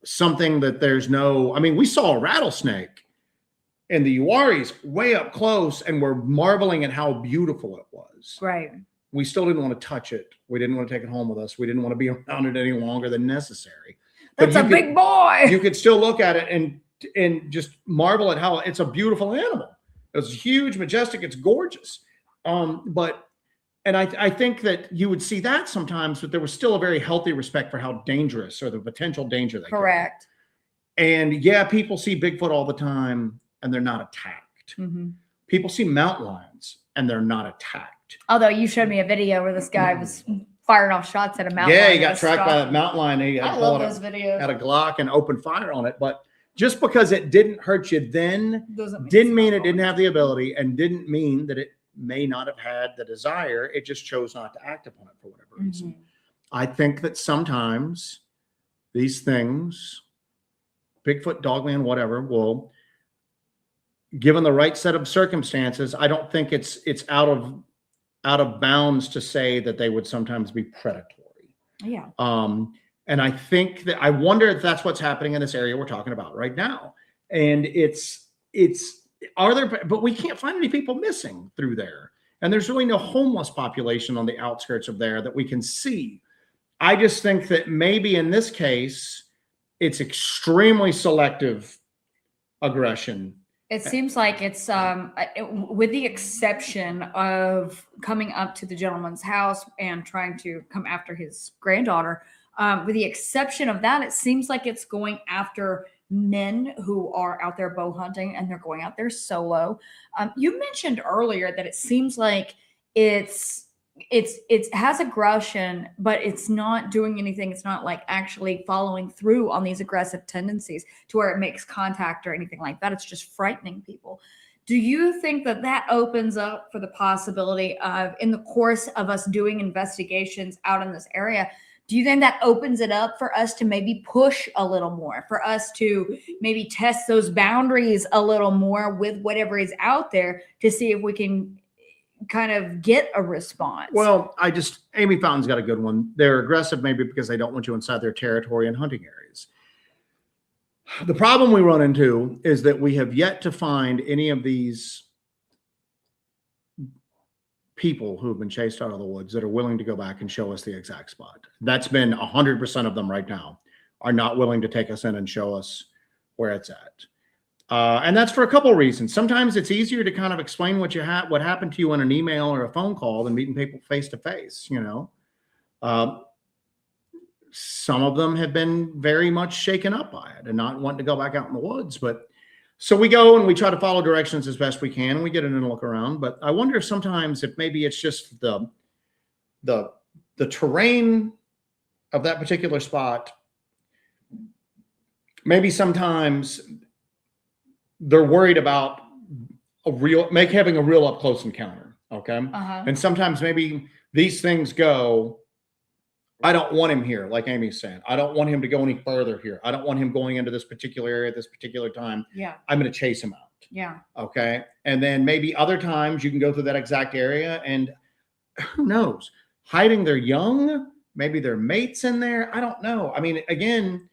something that we saw a rattlesnake and the Uwaris way up close and we're marveling at how beautiful it was. Right. We still didn't want to touch it. We didn't want to take it home with us. We didn't want to be around it any longer than necessary. That's a big boy. You could still look at it and just marvel at how it's a beautiful animal. It's huge, majestic. It's gorgeous. And I think that you would see that sometimes, but there was still a very healthy respect for how dangerous or the potential danger they Correct. could be. And yeah, people see Bigfoot all the time and they're not attacked. People see mountain lions and they're not attacked. Although you showed me a video where this guy was firing off shots at a mountain lion. Yeah, he got tracked by that mountain lion. He I love those videos. Had a Glock and opened fire on it. But just because it didn't hurt you then didn't mean it didn't have the ability, and didn't mean that it may not have had the desire. It just chose not to act upon it for whatever reason. I think that sometimes these things, Bigfoot, Dogman, whatever, will, given the right set of circumstances, I don't think it's out of bounds to say that they would sometimes be predatory. Yeah. And I think that, I wonder if that's what's happening in this area we're talking about right now. And but we can't find any people missing through there. And there's really no homeless population on the outskirts of there that we can see. I just think that maybe in this case, it's extremely selective aggression. It seems like it's, with the exception of coming up to the gentleman's house and trying to come after his granddaughter, with the exception of that, it seems like it's going after men who are out there bow hunting, and they're going out there solo. You mentioned earlier that it seems like it has aggression, but it's not doing anything. It's not like actually following through on these aggressive tendencies to where it makes contact or anything like that. It's just frightening people. Do you think that that opens up for the possibility of, in the course of us doing investigations out in this area, do you think that opens it up for us to maybe push a little more, for us to maybe test those boundaries a little more with whatever is out there to see if we can kind of get a response? Well, Amy Fountain's got a good one. They're aggressive maybe because they don't want you inside their territory and hunting areas. The problem we run into is that we have yet to find any of these people who have been chased out of the woods that are willing to go back and show us the exact spot. That's been 100% of them right now are not willing to take us in and show us where it's at. And that's for a couple of reasons. Sometimes it's easier to kind of explain what happened to you in an email or a phone call than meeting people face to face, you know. Some of them have been very much shaken up by it and not wanting to go back out in the woods. But so we go and we try to follow directions as best we can. And we get in and look around. But I wonder if sometimes if maybe it's just the terrain of that particular spot. Maybe sometimes they're worried about having a real up close encounter. Okay. And sometimes maybe these things go, I don't want him here. Like Amy's saying, I don't want him to go any further here. I don't want him going into this particular area at this particular time. Yeah. I'm going to chase him out. Yeah. Okay. And then maybe other times you can go through that exact area and who knows, hiding their young, maybe their mates in there. I don't know. I mean, again,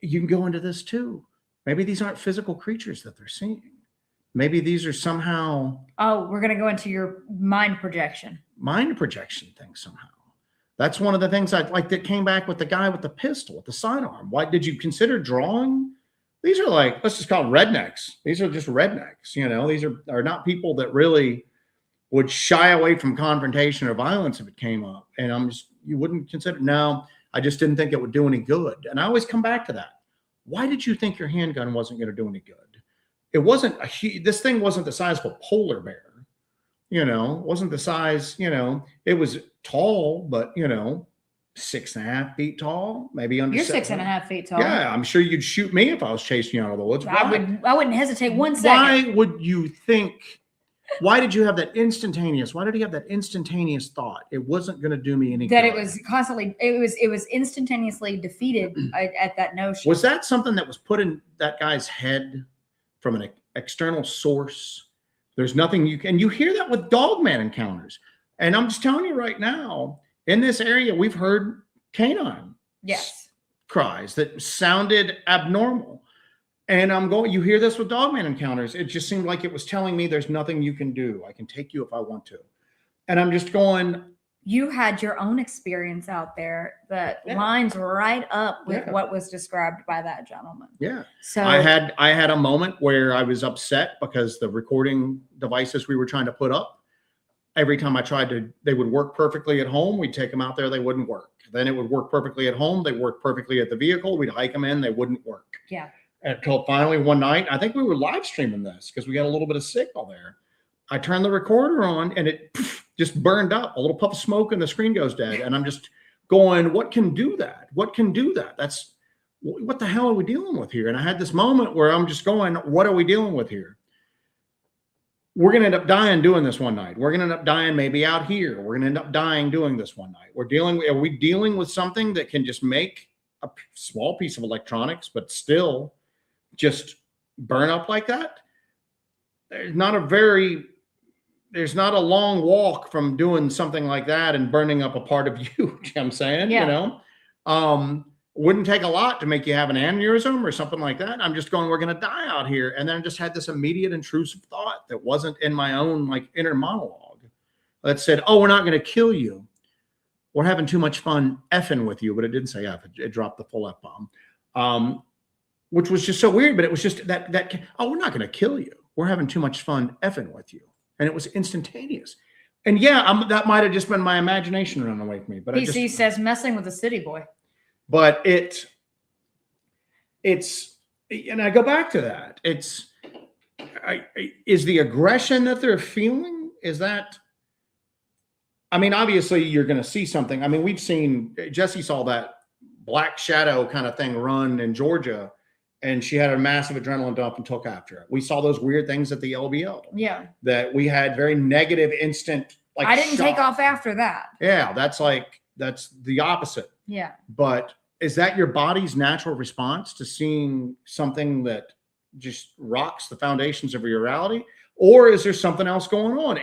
you can go into this too. Maybe these aren't physical creatures that they're seeing. Maybe these are somehow. Oh, we're going to go into your mind projection Thing somehow. That's one of the things I like that came back with the guy with the pistol, with the sidearm. Why did you consider drawing? These are like, let's just call them rednecks. These are just rednecks. You know, these are not people that really would shy away from confrontation or violence if it came up. And you wouldn't consider, no, I just didn't think it would do any good. And I always come back to that. Why did you think your handgun wasn't going to do any good? It wasn't this thing wasn't the size of a polar bear. You know, wasn't the size, you know, it was tall, but, you know, 6.5 feet tall, maybe under. You're 6.5 feet tall. Yeah, I'm sure you'd shoot me if I was chasing you out of the woods. I wouldn't hesitate 1 second. Why would you think? Why did you have that instantaneous? Why did he have that instantaneous thought? It wasn't going to do me any good. That it was constantly. It was instantaneously defeated at that notion. Was that something that was put in that guy's head from an external source? There's nothing you hear that with Dogman encounters. And I'm just telling you right now, in this area, we've heard canine cries that sounded abnormal. And you hear this with Dogman encounters. It just seemed like it was telling me there's nothing you can do. I can take you if I want to. And I'm just going, you had your own experience out there that Yeah. lines right up with Yeah. what was described by that gentleman. Yeah. So I had a moment where I was upset because the recording devices we were trying to put up, every time I tried to, they would work perfectly at home. We'd take them out there, they wouldn't work. Then it would work perfectly at home. They worked perfectly at the vehicle. We'd hike them in, they wouldn't work. yeah. Until finally one night, I think we were live streaming this because we got a little bit of signal there. I turned the recorder on and it just burned up. A little puff of smoke and the screen goes dead. And I'm just going, what can do that? What can do that? That's, what the hell are we dealing with here? And I had this moment where I'm just going, what are we dealing with here? We're going to end up dying doing this one night. We're going to end up dying maybe out here. We're going to end up dying doing this one night. Are we dealing with something that can just make a small piece of electronics, but still just burn up like that? There's not a long walk from doing something like that and burning up a part of you. You know what I'm saying? Yeah. You know, wouldn't take a lot to make you have an aneurysm or something like that. I'm just going, we're going to die out here. And then I just had this immediate intrusive thought that wasn't in my own like inner monologue that said, oh, we're not going to kill you. We're having too much fun effing with you. But it didn't say F, it dropped the full F bomb, which was just so weird. But it was just that, oh, we're not going to kill you. We're having too much fun effing with you. And it was instantaneous. And yeah, that might have just been my imagination running away from me. But PC says messing with a city boy. But it's, and I go back to that. Is the aggression that they're feeling, is that, I mean, obviously you're going to see something. I mean, Jesse saw that black shadow kind of thing run in Georgia, and she had a massive adrenaline dump and took after it. We saw those weird things at the LBL. Yeah. That we had very negative instant, like, I didn't shock. take off after that. Yeah, that's the opposite. Yeah. But is that your body's natural response to seeing something that just rocks the foundations of your reality? Or is there something else going on?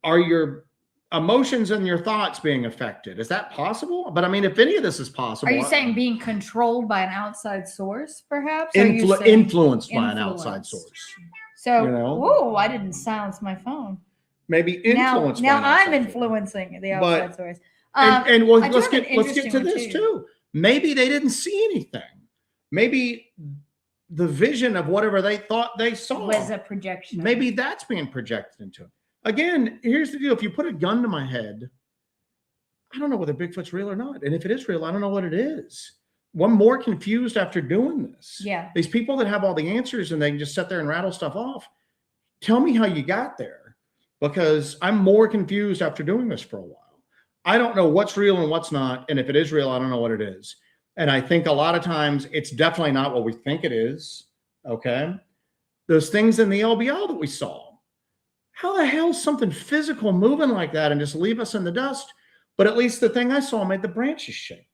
Are your emotions and your thoughts being affected? Is that possible? But I mean, if any of this is possible. Are you saying being controlled by an outside source, perhaps? Or are you saying influenced by an outside source? So, you know? whoa, I didn't silence my phone. Maybe influenced now by an I'm outside influencing the outside source. And well, I do let's have an get to interesting this one, too. Maybe they didn't see anything. Maybe the vision of whatever they thought they saw was a projection. Maybe that's being projected into it. Again, here's the deal. If you put a gun to my head, I don't know whether Bigfoot's real or not. And if it is real, I don't know what it is. I'm more confused after doing this. Yeah. These people that have all the answers and they can just sit there and rattle stuff off. Tell me how you got there, because I'm more confused after doing this for a while. I don't know what's real and what's not. And if it is real, I don't know what it is. And I think a lot of times it's definitely not what we think it is. Okay. Those things in the LBL that we saw. How the hell is something physical moving like that and just leave us in the dust? But at least the thing I saw made the branches shake.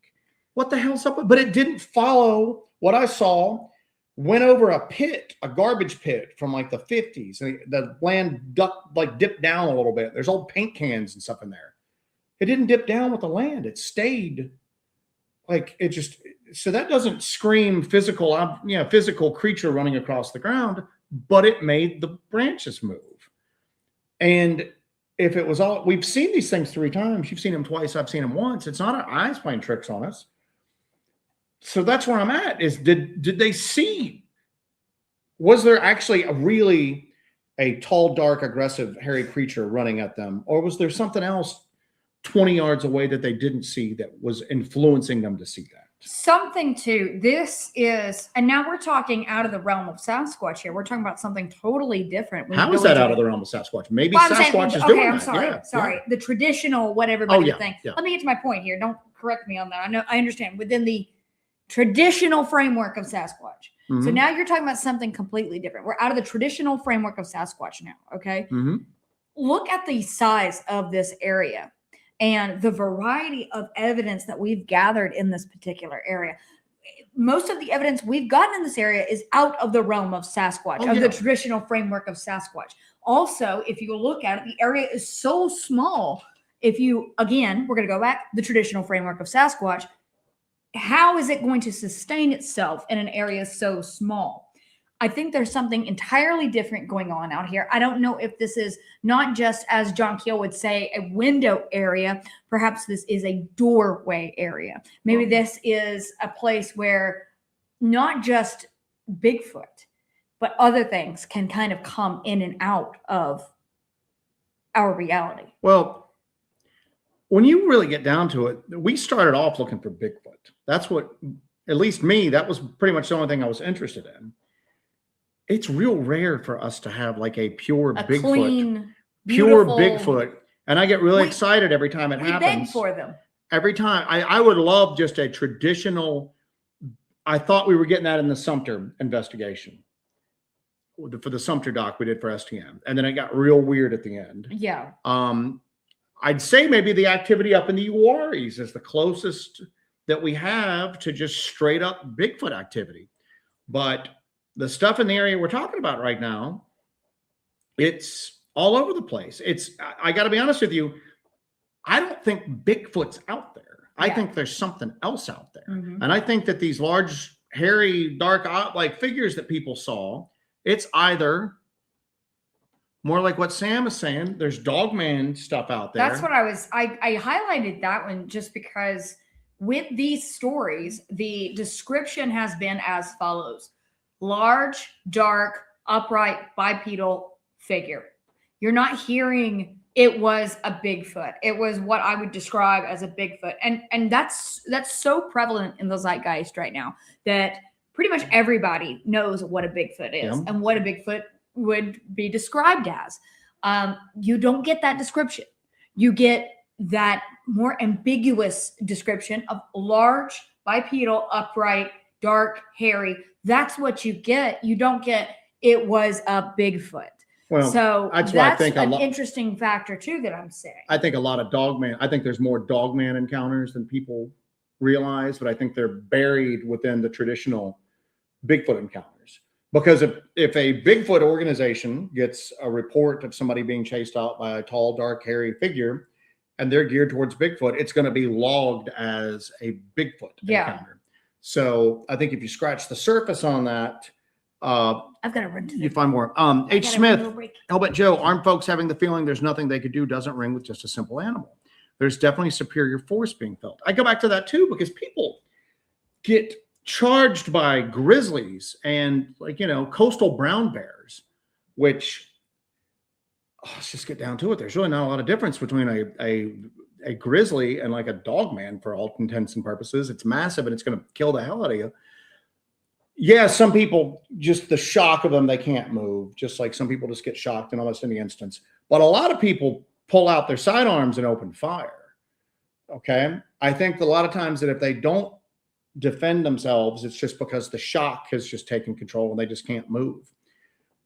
What the hell's up? But it didn't follow what I saw. Went over a pit, a garbage pit from like the 50s. The land dipped down a little bit. There's old paint cans and stuff in there. It didn't dip down with the land. It stayed like it just. So that doesn't scream physical, physical creature running across the ground, but it made the branches move. And if it was all, we've seen these things 3 times. You've seen them twice. I've seen them once. It's not our eyes playing tricks on us. So that's where I'm at is did they see, was there actually a tall, dark, aggressive, hairy creature running at them? Or was there something else 20 yards away that they didn't see that was influencing them to see that? Something too. This is, and now we're talking out of the realm of Sasquatch here. We're talking about something totally different. How is that out of the realm of Sasquatch? Maybe Sasquatch is doing that. I'm sorry. Yeah, sorry. yeah. The traditional what everybody thinks. Yeah. Let me get to my point here. Don't correct me on that. I understand. Within the traditional framework of Sasquatch. Mm-hmm. So now you're talking about something completely different. We're out of the traditional framework of Sasquatch now. Okay. Mm-hmm. Look at the size of this area and the variety of evidence that we've gathered in this particular area. Most of the evidence we've gotten in this area is out of the realm of Sasquatch, the traditional framework of Sasquatch. Also, if you look at it, the area is so small. If you, again, we're going to go back, the traditional framework of Sasquatch, how is it going to sustain itself in an area so small? I think there's something entirely different going on out here. I don't know if this is not just, as John Keel would say, a window area. Perhaps this is a doorway area. Maybe this is a place where not just Bigfoot, but other things can kind of come in and out of our reality. Well, when you really get down to it, we started off looking for Bigfoot. That's what, at least me, that was pretty much the only thing I was interested in. It's real rare for us to have like a pure Bigfoot, clean, pure Bigfoot. And I get really excited every time it happens. We beg for them. Every time. I would love just a traditional, I thought we were getting that in the Sumter investigation. For the Sumter doc we did for STM. And then it got real weird at the end. Yeah. I'd say maybe the activity up in the Uaris is the closest that we have to just straight up Bigfoot activity. But the stuff in the area we're talking about right now, it's all over the place. I got to be honest with you, I don't think Bigfoot's out there. I think there's something else out there. Mm-hmm. And I think that these large, hairy, dark, like figures that people saw, it's either more like what Sam is saying, there's Dogman stuff out there. That's what I highlighted that one just because with these stories, the description has been as follows. Large, dark, upright, bipedal figure. You're not hearing it was a Bigfoot. It was what I would describe as a Bigfoot. And that's so prevalent in the zeitgeist right now that pretty much everybody knows what a Bigfoot is and what a Bigfoot would be described as. You don't get that description. You get that more ambiguous description of large, bipedal, upright, dark, hairy. That's what you get. You don't get it was a Bigfoot. Well, so that's why I think an interesting factor too that I'm saying. I think a lot of Dogman. I think there's more Dogman encounters than people realize, but I think they're buried within the traditional Bigfoot encounters. Because if a Bigfoot organization gets a report of somebody being chased out by a tall, dark, hairy figure, and they're geared towards Bigfoot, it's going to be logged as a Bigfoot encounter. So I think if you scratch the surface on that, I've got to run to you find more. H. Smith, Hellbent Joe, armed folks having the feeling there's nothing they could do doesn't ring with just a simple animal. There's definitely superior force being felt. I go back to that too, because people get charged by grizzlies and coastal brown bears, which let's just get down to it. There's really not a lot of difference between a grizzly and like a Dogman for all intents and purposes. It's massive and it's going to kill the hell out of you. Yeah, some people, just the shock of them, they can't move. Just like some people just get shocked in almost any instance. But a lot of people pull out their sidearms and open fire. Okay? I think a lot of times that if they don't defend themselves, it's just because the shock has just taken control and they just can't move.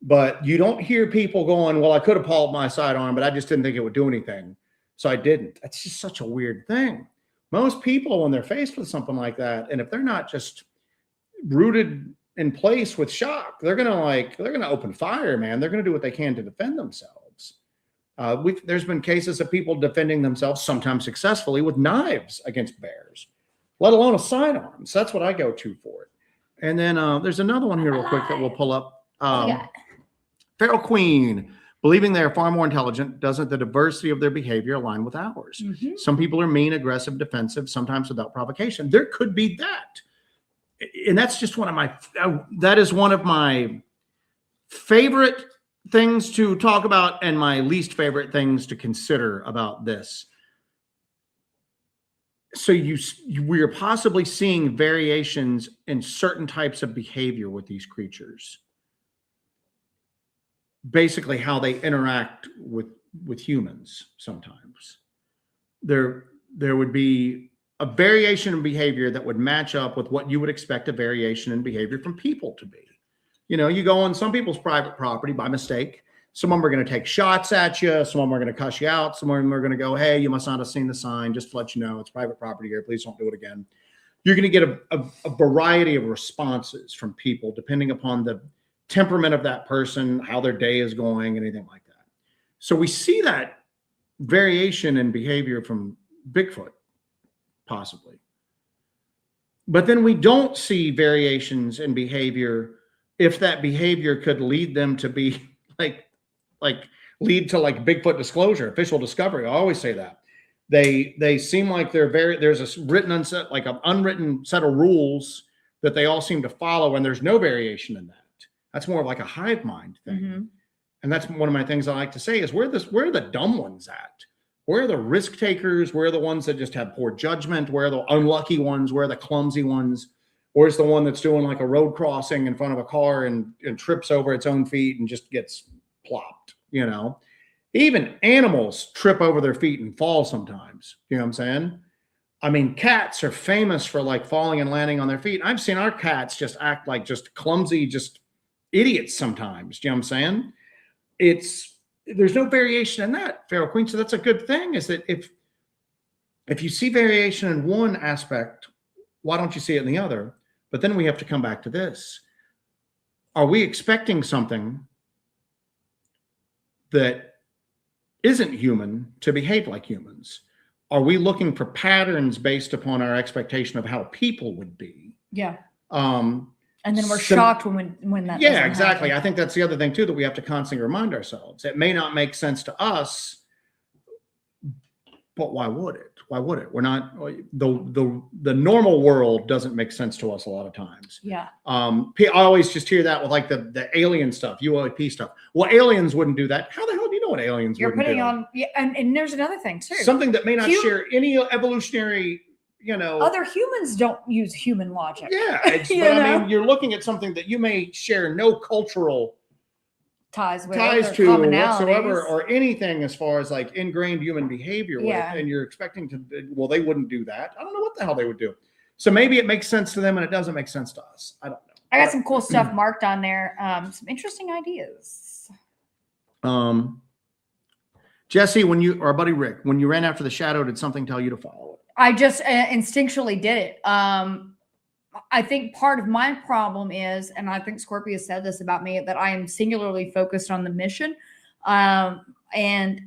But you don't hear people going, well, I could have pulled my sidearm, but I just didn't think it would do anything. So I didn't. That's just such a weird thing. Most people, when they're faced with something like that, and if they're not just rooted in place with shock, they're gonna open fire, man. They're gonna do what they can to defend themselves. There's been cases of people defending themselves, sometimes successfully, with knives against bears, let alone a sidearm. So that's what I go to for it. And then there's another one here real quick that we'll pull up. Feral Queen, believing they are far more intelligent, doesn't the diversity of their behavior align with ours? Mm-hmm. Some people are mean, aggressive, defensive, sometimes without provocation. There could be that. And that's just that is one of my favorite things to talk about and my least favorite things to consider about this. So we are possibly seeing variations in certain types of behavior with these creatures. Basically how they interact with humans sometimes. There would be a variation in behavior that would match up with what you would expect a variation in behavior from people to be. You go on some people's private property by mistake. Some of them are going to take shots at you. Some of them are going to cuss you out. Some of them are going to go, hey, you must not have seen the sign. Just to let you know, it's private property here. Please don't do it again. You're going to get a variety of responses from people depending upon the temperament of that person, how their day is going, anything like that. So we see that variation in behavior from Bigfoot, possibly. But then we don't see variations in behavior if that behavior could lead them to be like lead to like Bigfoot disclosure, official discovery. I always say that. They seem like there's a written unset, like an unwritten set of rules that they all seem to follow, and there's no variation in that. That's more of like a hive mind thing. Mm-hmm. And that's one of my things I like to say is where are the dumb ones at? Where are the risk takers? Where are the ones that just have poor judgment? Where are the unlucky ones? Where are the clumsy ones? Where's the one that's doing like a road crossing in front of a car and trips over its own feet and just gets plopped, you know? Even animals trip over their feet and fall sometimes. You know what I'm saying? I mean, cats are famous for like falling and landing on their feet. I've seen our cats just act like just clumsy, just idiots sometimes. You know what I'm saying? There's no variation in that, Feral Queen. So that's a good thing, is that if you see variation in one aspect, why don't you see it in the other? But then we have to come back to this. Are we expecting something that isn't human to behave like humans? Are we looking for patterns based upon our expectation of how people would be? Yeah. And then we're shocked when that. Yeah, exactly. Happen. I think that's the other thing too, that we have to constantly remind ourselves. It may not make sense to us, but why would it? Why would it? We're not, the normal world doesn't make sense to us a lot of times. Yeah. I always just hear that with like the alien stuff, UAP stuff. Well, aliens wouldn't do that. How the hell do you know what aliens You're wouldn't putting do? On, yeah, and there's another thing too. Something that may not share any evolutionary, other humans don't use human logic. Yeah. I mean, you're looking at something that you may share no cultural ties to whatsoever, or anything as far as like ingrained human behavior with, and you're expecting they wouldn't do that. I don't know what the hell they would do. So maybe it makes sense to them and it doesn't make sense to us. I don't know. I got some cool stuff marked on there. Some interesting ideas. Jesse, or our buddy Rick, when you ran after the shadow, did something tell you to follow it? I just instinctually did it. I think part of my problem is, and I think Scorpio said this about me, that I am singularly focused on the mission. And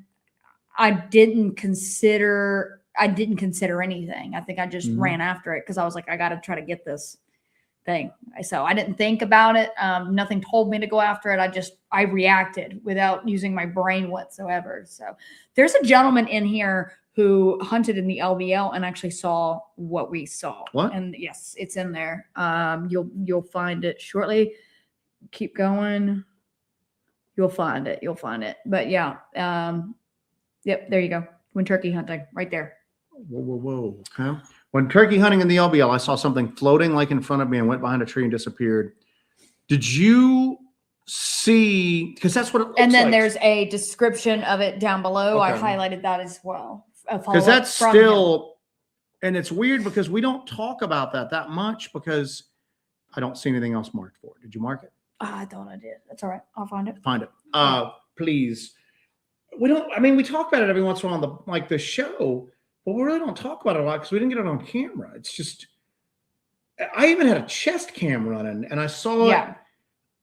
I didn't consider anything. I think I just ran after it because I was like, I got to try to get this thing. So I didn't think about it. Nothing told me to go after it. I reacted without using my brain whatsoever. So there's a gentleman in here who hunted in the LBL and actually saw what we saw. What? And yes, it's in there. You'll find it shortly. Keep going. You'll find it. But yeah. Yep. There you go. When turkey hunting, right there. Whoa. Okay. When turkey hunting in the LBL, I saw something floating like in front of me and went behind a tree and disappeared. Did you see? Because that's what it looks like. And then there's a description of it down below. Okay. I highlighted that as well. Because that's still, and it's weird because we don't talk about that much because I don't see anything else marked for it. Did you mark it? I thought I did. That's all right. I'll find it. Please. We talk about it every once in a while on the show, but we really don't talk about it a lot because we didn't get it on camera. It's just, I even had a chest cam running and I saw it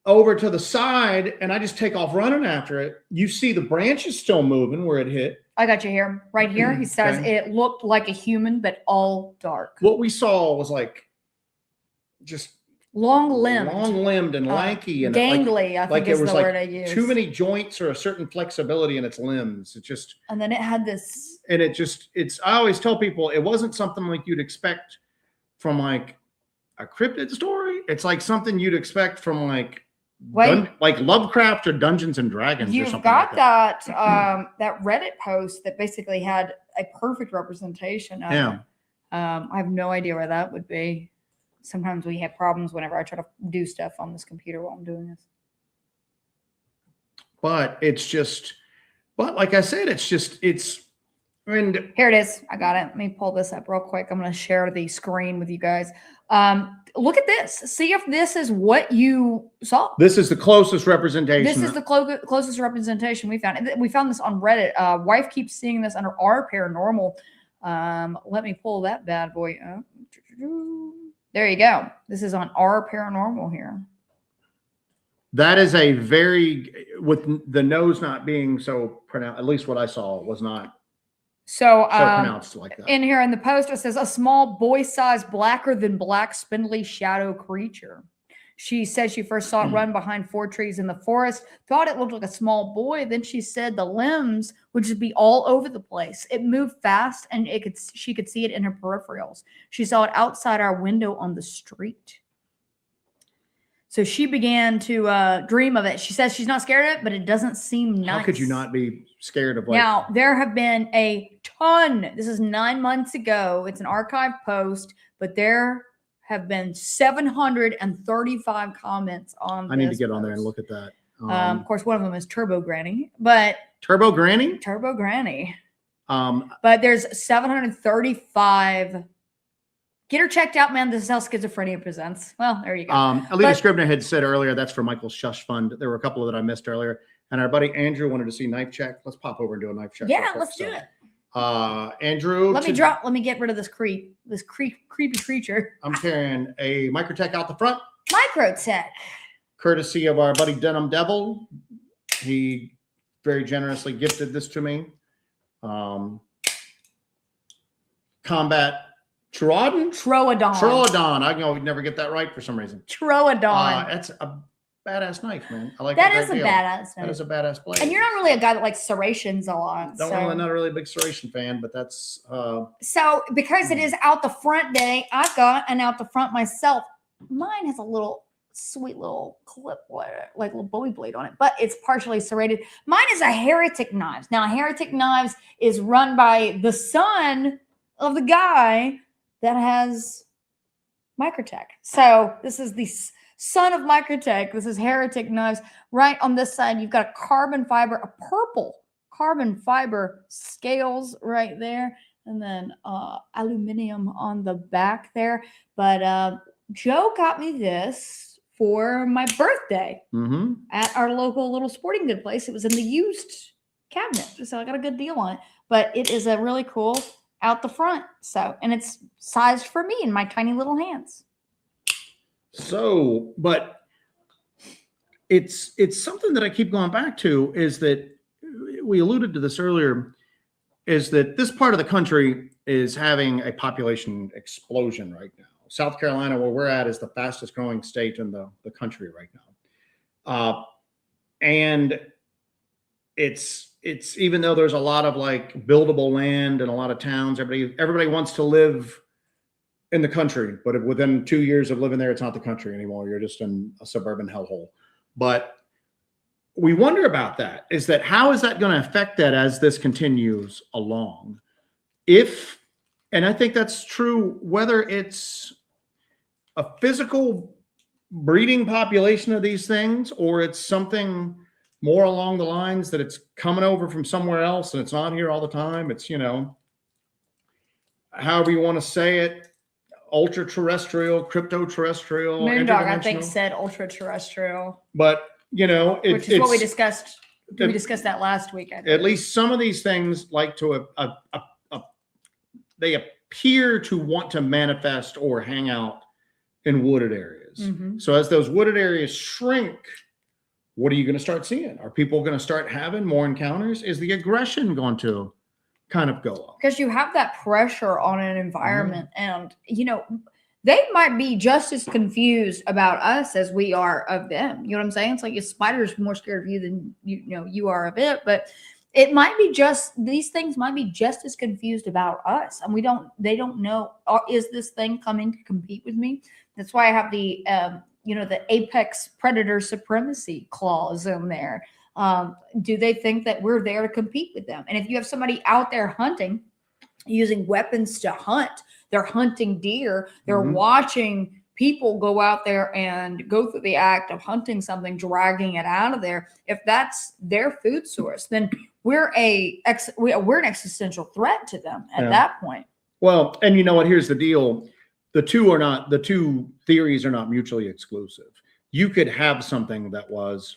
over to the side and I just take off running after it. You see the branches still moving where it hit. I got you here. Right here. He says it looked like a human, but all dark. What we saw was like just long-limbed and lanky and gangly. I think is the word I use. Too many joints or a certain flexibility in its limbs. It just, and then it had this, and I always tell people it wasn't something like you'd expect from like a cryptid story. It's like something you'd expect from like Lovecraft or Dungeons and Dragons. You've got like that Reddit post that basically had a perfect representation of it. I have no idea where that would be. Sometimes we have problems whenever I try to do stuff on this computer while I'm doing this. But like I said, here it is. I got it. Let me pull this up real quick. I'm going to share the screen with you guys. Look at this. See if this is what you saw. This is the closest representation. This is the closest representation we found. We found this on Reddit. Wife keeps seeing this under our paranormal. Let me pull that bad boy up. There you go. This is on our paranormal here. That is with the nose not being so pronounced, at least what I saw was not so pronounced like that. In here in the post, it says a small boy-sized, blacker than black, spindly shadow creature. She said she first saw it run behind 4 trees in the forest, thought it looked like a small boy. Then she said the limbs would just be all over the place. It moved fast, and she could see it in her peripherals. She saw it outside our window on the street. So she began to dream of it. She says she's not scared of it, but it doesn't seem nice. How could you not be scared of Now, there have been a ton. This is 9 months ago. It's an archive post, but there have been 735 comments on I need to get on there and look at that. Of course, one of them is Turbo Granny, but Turbo Granny? Turbo Granny. But there's 735. Get her checked out, man. This is how schizophrenia presents. Well, there you go. Alita Scribner had said earlier, that's for Michael's Shush Fund. There were a couple that I missed earlier. And our buddy Andrew wanted to see Knife Check. Let's pop over and do a knife check. Yeah, let's do it. Andrew. Let me get rid of this creepy creature. I'm carrying a Microtech out the front. Microtech. Courtesy of our buddy Denim Devil. He very generously gifted this to me. Combat Troodon. I can never get that right for some reason. Troodon. That's a badass knife, man. I like that. That is a badass knife. That is a badass blade. And you're not really a guy that likes serrations a lot. Not really a big serration fan, but that's so because it is out the front day, I've got an out the front myself. Mine has a little sweet little clip, like little Bowie blade on it, but it's partially serrated. Mine is a Heretic Knives. Now, Heretic Knives is run by the son of the guy that has Microtech. So this is the son of Microtech. This is Heretic Knives. Right on this side, you've got a carbon fiber, a purple carbon fiber scales right there, and then aluminum on the back there. But Joe got me this for my birthday at our local little sporting good place. It was in the used cabinet, so I got a good deal on it. But it is a really cool out the front. So, and it's sized for me in my tiny little hands. So, but it's something that I keep going back to, is that we alluded to this earlier, is that this part of the country is having a population explosion right now. South Carolina, where we're at, is the fastest growing state in the country right now. And it's even though there's a lot of like buildable land and a lot of towns, everybody wants to live in the country, but within 2 years of living there, it's not the country anymore. You're just in a suburban hellhole. But we wonder about that. Is that how is that going to affect that as this continues along? And I think that's true, whether it's a physical breeding population of these things, or it's something more along the lines that it's coming over from somewhere else and it's not here all the time. It's, however you want to say it, ultra terrestrial, crypto terrestrial. Moondog, I think, said ultra terrestrial. But, which is what we discussed. We discussed that last week. At least some of these things like to, they appear to want to manifest or hang out in wooded areas. So as those wooded areas shrink, what are you going to start seeing? Are people going to start having more encounters? Is the aggression going to kind of go up? Because you have that pressure on an environment, and they might be just as confused about us as we are of them. You know what I'm saying? It's like a spider's more scared of you than you are of it. But it might be these things might be just as confused about us, and they don't know, is this thing coming to compete with me? That's why I have the the apex predator supremacy clause in there. Do they think that we're there to compete with them? And if you have somebody out there hunting, using weapons to hunt, they're hunting deer, they're watching people go out there and go through the act of hunting something, dragging it out of there. If that's their food source, then we're an existential threat to them at that point. Well, and you know what? Here's the deal. The two theories are not mutually exclusive. You could have something that was,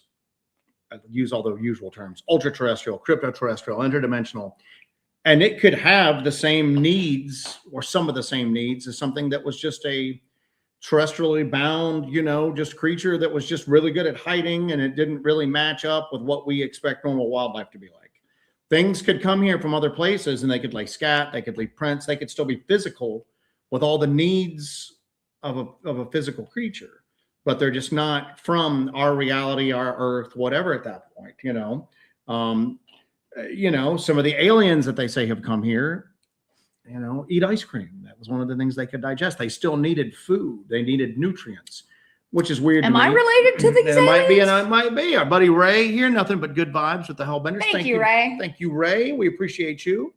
use all the usual terms, ultra-terrestrial, crypto-terrestrial, interdimensional, and it could have the same needs or some of the same needs as something that was just a terrestrially bound, just creature that was just really good at hiding, and it didn't really match up with what we expect normal wildlife to be like. Things could come here from other places, and they could lay scat, they could leave prints, they could still be physical with all the needs of a physical creature. but they're just not from our reality, our Earth, whatever at that point, some of the aliens that they say have come here, eat ice cream. That was one of the things they could digest. They still needed food. They needed nutrients, which is weird. Am I related to these aliens? It might be, and it might be. Our buddy Ray here, nothing but good vibes with the Hellbenders. Thank you, Ray. Thank you, Ray. We appreciate you.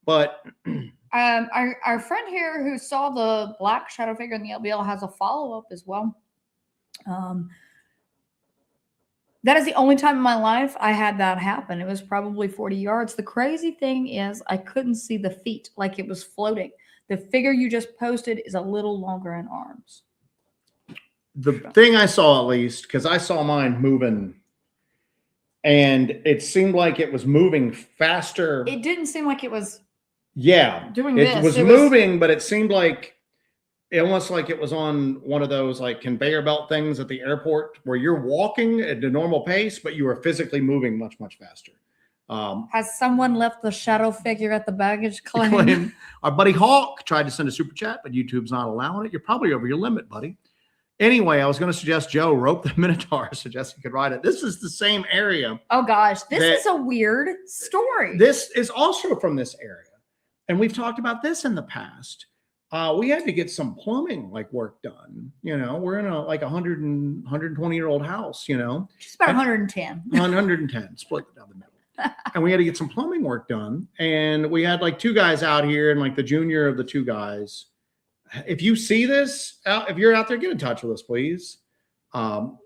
But our friend here who saw the black shadow figure in the LBL has a follow-up as well. That is the only time in my life I had that happen. It was probably 40 yards. The crazy thing is I couldn't see the feet, like it was floating. The figure you just posted is a little longer in arms. The thing I saw, at least, because I saw mine moving, and it seemed like it was moving faster. It didn't seem like it was doing this. It was moving, but it seemed like almost like it was on one of those like conveyor belt things at the airport where you're walking at a normal pace, but you are physically moving much, much faster. Has someone left the shadow figure at the baggage claim? Our buddy Hawk tried to send a super chat, but YouTube's not allowing it. You're probably over your limit, buddy. Anyway, I was going to suggest Joe rope the Minotaur so Jesse could ride it. This is the same area. Oh gosh, this is a weird story. This is also from this area. And we've talked about this in the past. We had to get some plumbing work done. We're in a 120-year-old house, Just about 110. 110, split it down the middle. And we had to get some plumbing work done. And we had two guys out here and the junior of the two guys. If you see this, if you're out there, get in touch with us, please. And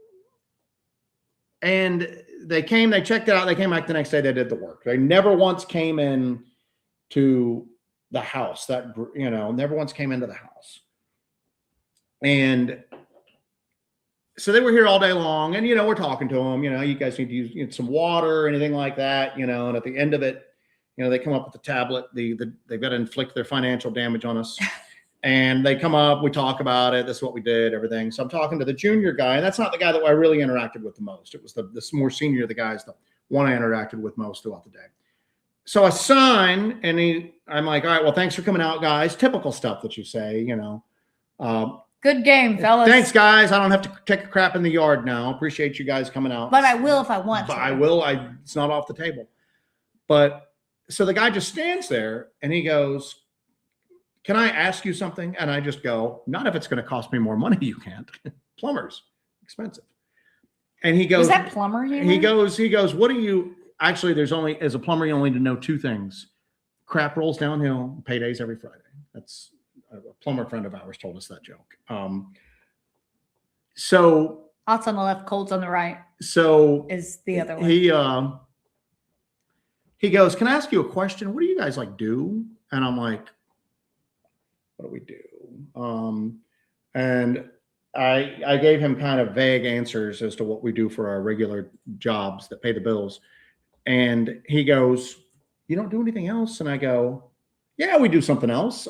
they came, they checked it out. They came back the next day. They did the work. They never once came in to the house never once came into the house. And so they were here all day long, and we're talking to them, you guys need to use some water or anything like that, and at the end of it, they come up with the tablet, they've got to inflict their financial damage on us. And they come up, we talk about it, this is what we did, everything. So I'm talking to the junior guy, and that's not the guy that I really interacted with the most. It was the more senior, the guys, the one I interacted with most throughout the day. So I sign, and I'm like, all right, well, thanks for coming out, guys. Typical stuff that you say, Good game, fellas. Thanks, guys. I don't have to take a crap in the yard now. Appreciate you guys coming out. But I will if I want to. I will. It's not off the table. But so the guy just stands there, and he goes, can I ask you something? And I just go, not if it's going to cost me more money. You can't. Plumbers, expensive. And he goes, was that plumber? He goes, what do you... Actually, as a plumber, you only need to know two things. Crap rolls downhill, paydays every Friday. That's a plumber friend of ours told us that joke. So hots on the left, colds on the right. So is the other one. He goes, can I ask you a question? What do you guys do? And I'm like, what do we do? And I gave him kind of vague answers as to what we do for our regular jobs that pay the bills. And he goes, you don't do anything else? And I go, yeah, we do something else.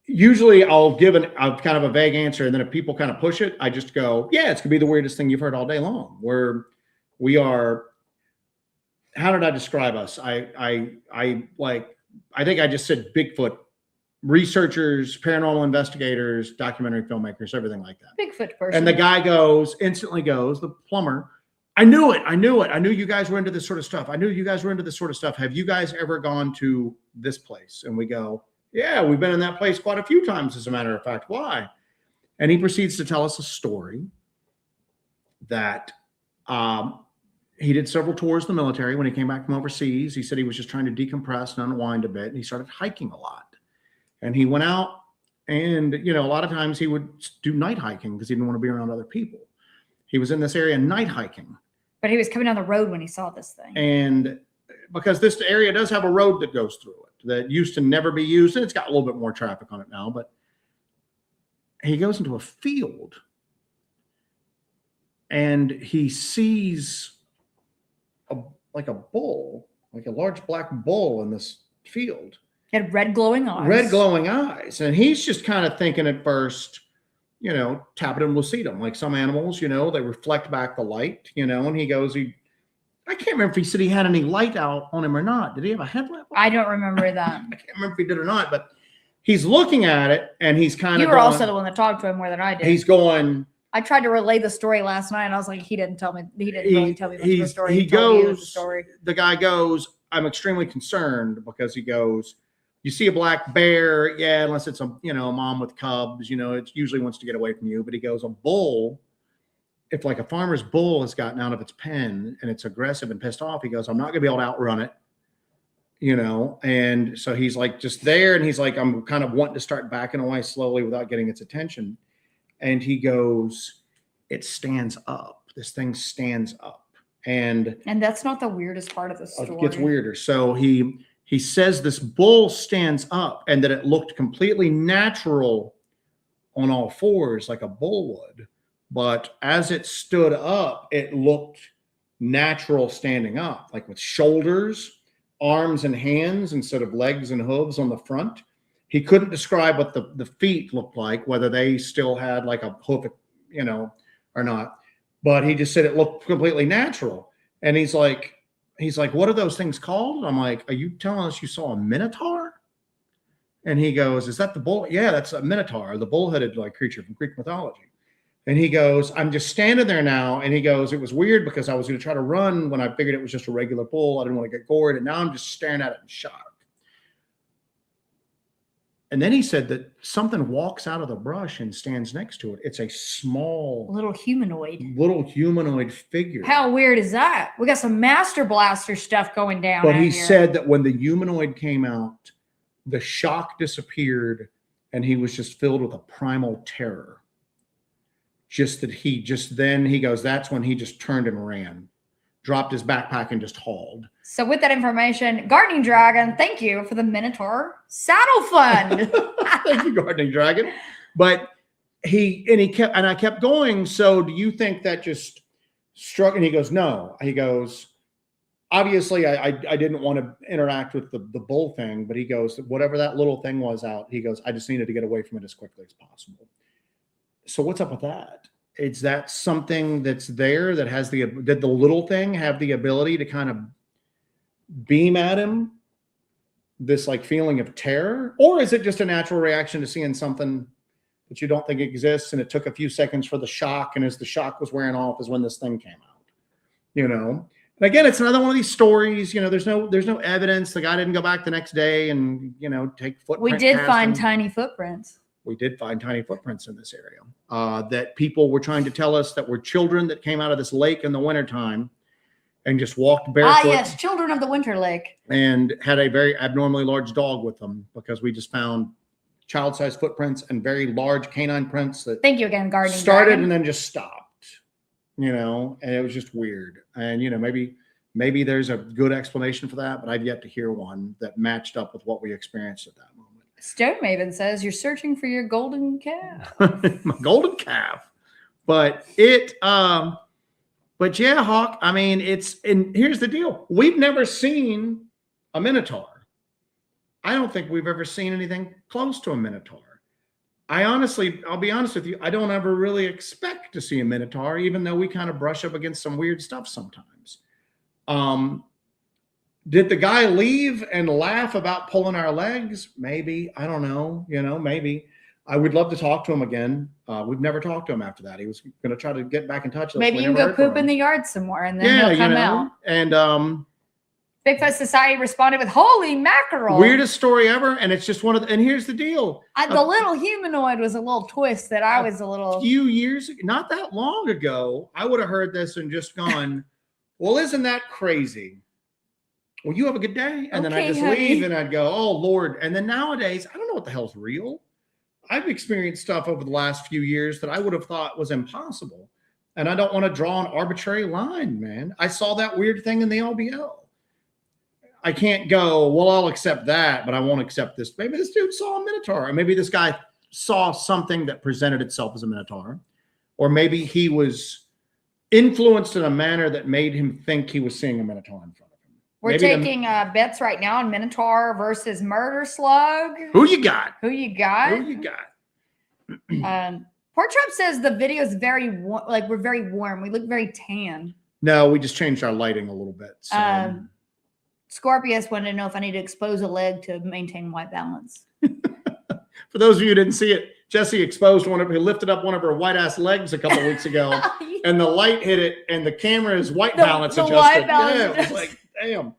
Usually I'll give a kind of a vague answer. And then if people kind of push it, I just go, yeah, it's gonna be the weirdest thing you've heard all day long. We are, how did I describe us? I think I just said Bigfoot researchers, paranormal investigators, documentary filmmakers, everything like that. Bigfoot person. And the guy instantly goes, the plumber, I knew it. I knew you guys were into this sort of stuff. Have you guys ever gone to this place? And we go, yeah, we've been in that place quite a few times, as a matter of fact. Why? And he proceeds to tell us a story that he did several tours of the military. When he came back from overseas, he said he was just trying to decompress and unwind a bit. And he started hiking a lot. And he went out and, a lot of times he would do night hiking because he didn't want to be around other people. He was in this area night hiking. But he was coming down the road when he saw this thing. And because this area does have a road that goes through it that used to never be used, and it's got a little bit more traffic on it now, but he goes into a field and he sees a bull, like a large black bull in this field. He had red glowing eyes. And he's just kind of thinking at first, tapetum lucidum, like some animals, they reflect back the light, and he goes, I can't remember if he said he had any light out on him or not. Did he have a headlamp on? I don't remember that. I can't remember if he did or not, but he's looking at it and he's kind of You were also the one that talked to him more than I did. He's going. I tried to relay the story last night and I was like, he didn't tell me. He didn't really tell me much of the story. He told you the goes, story. The guy goes, I'm extremely concerned because he goes, you see a black bear. Yeah. Unless it's a mom with cubs, it usually wants to get away from you. But he goes, a bull, if like a farmer's bull has gotten out of its pen and it's aggressive and pissed off, he goes, I'm not going to be able to outrun it. And so he's like just there and he's like, I'm kind of wanting to start backing away slowly without getting its attention. And he goes, it stands up. This thing stands up. And that's not the weirdest part of the story. It gets weirder. So he says this bull stands up and that it looked completely natural on all fours like a bull would. But as it stood up, it looked natural standing up, like with shoulders, arms and hands instead of legs and hooves on the front. He couldn't describe what the feet looked like, whether they still had like a hoof, or not. But he just said it looked completely natural. And he's like, what are those things called? I'm like, are you telling us you saw a minotaur? And he goes, is that the bull? Yeah, that's a minotaur, the bull-headed like creature from Greek mythology. And he goes, I'm just standing there now. And he goes, it was weird because I was going to try to run when I figured it was just a regular bull. I didn't want to get gored. And now I'm just staring at it in shock. And then he said that something walks out of the brush and stands next to it. It's a small little humanoid figure. How weird is that? We got some Master Blaster stuff going down. But he said that when the humanoid came out, the shock disappeared and he was just filled with a primal terror. He goes, that's when he just turned and ran, dropped his backpack and just hauled. So with that information, Gardening Dragon, thank you for the Minotaur Saddle Fund. Thank you, Gardening Dragon. But I kept going. So do you think that just struck? And he goes, no. He goes, obviously I didn't want to interact with the bull thing, but he goes, whatever that little thing was out, he goes, I just needed to get away from it as quickly as possible. So what's up with that? Is that something that's there that has did the little thing have the ability to kind of beam at him this like feeling of terror? Or is it just a natural reaction to seeing something that you don't think exists and it took a few seconds for the shock, and as the shock was wearing off is when this thing came out, And again, it's another one of these stories, there's no evidence. The guy didn't go back the next day and, take footprints. We did find tiny footprints. We did find tiny footprints in this area that people were trying to tell us that were children that came out of this lake in the wintertime and just walked barefoot. Yes, children of the Winter Lake. And had a very abnormally large dog with them, because we just found child-sized footprints and very large canine prints that thank you again, Gardening started Dragon. And then just stopped, and it was just weird. And, maybe there's a good explanation for that, but I've yet to hear one that matched up with what we experienced at that moment. Stone Maven says you're searching for your golden calf. My golden calf. But yeah, Hawk, I mean, and here's the deal. We've never seen a minotaur. I don't think we've ever seen anything close to a minotaur. I'll be honest with you, I don't ever really expect to see a minotaur, even though we kind of brush up against some weird stuff sometimes. Did the guy leave and laugh about pulling our legs? Maybe. I don't know. Maybe. I would love to talk to him again. We've never talked to him after that. He was going to try to get back in touch with us. Maybe you can go poop in the yard some more and then he'll come out. And Bigfoot Society responded with, holy mackerel. Weirdest story ever. And it's just and here's the deal. The little humanoid was a little twist that I was a little. Few years, not that long ago, I would have heard this and just gone, well, isn't that crazy? Well, you have a good day. And then I just leave and I'd go, oh, Lord. And then nowadays, I don't know what the hell's real. I've experienced stuff over the last few years that I would have thought was impossible. And I don't want to draw an arbitrary line, man. I saw that weird thing in the LBL. I can't go, well, I'll accept that, but I won't accept this. Maybe this dude saw a minotaur. Or maybe this guy saw something that presented itself as a minotaur. Or maybe he was influenced in a manner that made him think he was seeing a minotaur in front of him. We're taking bets right now on Minotaur versus Murder Slug. Who you got? Pork Chop says the video is very we're very warm. We look very tan. No, we just changed our lighting a little bit. So. Scorpius wanted to know if I need to expose a leg to maintain white balance. For those of you who didn't see it, Jesse exposed he lifted up one of her white ass legs a couple of weeks ago, and the light hit it, and the camera's white balance adjusted. White balance yeah, it was like, damn.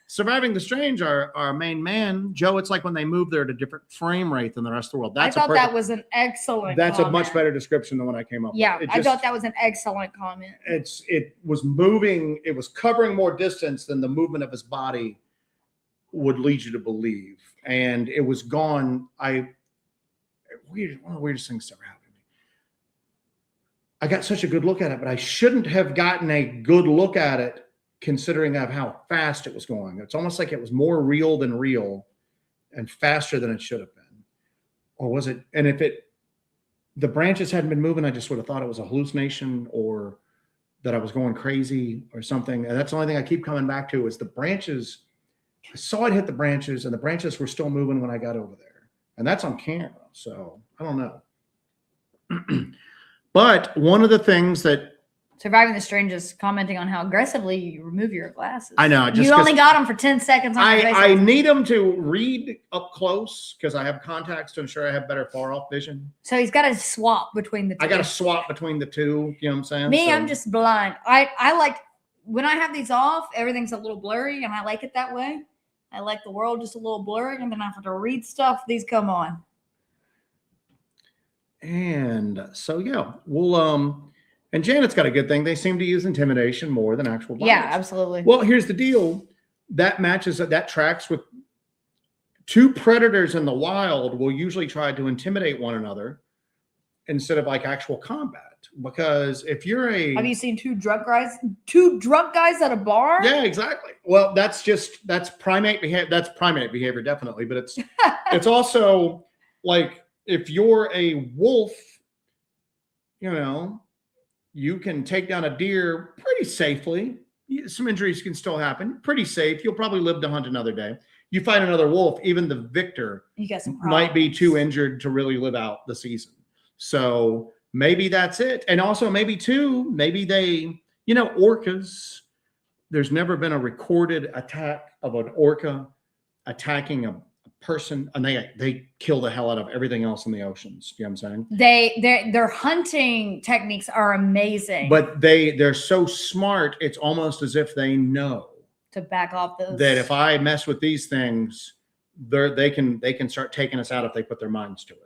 Surviving the Strange, our main man, Joe, it's like when they move there at a different frame rate than the rest of the world. I thought that was an excellent That's comment. a much better description than what I came up with. It I thought that was an excellent comment. It was moving, it was covering more distance than the movement of his body would lead you to believe. And it was gone. One of the weirdest things that ever happened to me. I got such a good look at it, but I shouldn't have gotten a good look at it considering of how fast it was going. It's almost like it was more real than real and faster than it should have been. Or was it? And if the branches hadn't been moving, I just would have thought it was a hallucination or that I was going crazy or something. And that's the only thing I keep coming back to is the branches. I saw it hit the branches and the branches were still moving when I got over there. And that's on camera. So I don't know. But one of the things that Surviving the Strange is commenting on how aggressively you remove your glasses. I know. You only got them for 10 seconds. I need them to read up close because I have contacts to ensure I have better far off vision. So he's got to swap between the two. I got to swap between the two. You know what I'm saying? Me, I'm just blind. I like when I have these off, everything's a little blurry and I like it that way. I like the world just a little blurry and then I have to read stuff. These come on. And so, yeah, we'll, and Janet's got a good thing. They seem to use intimidation more than actual violence. Yeah, absolutely. Well, here's the deal. That tracks with two predators in the wild will usually try to intimidate one another instead of like actual combat. Because if you're have you seen two drunk guys at a bar? Yeah, exactly. Well, that's primate behavior. That's primate behavior, definitely. But it's also like if you're a wolf, you can take down a deer pretty safely. Some injuries can still happen. Pretty safe. You'll probably live to hunt another day. You find another wolf, even the victor might be too injured to really live out the season. So maybe that's it. And also maybe they, orcas, there's never been a recorded attack of an orca attacking a person, and they kill the hell out of everything else in the oceans. You know what I'm saying? Their hunting techniques are amazing. But they're so smart, it's almost as if they know to back off those. That if I mess with these things, they can start taking us out if they put their minds to it.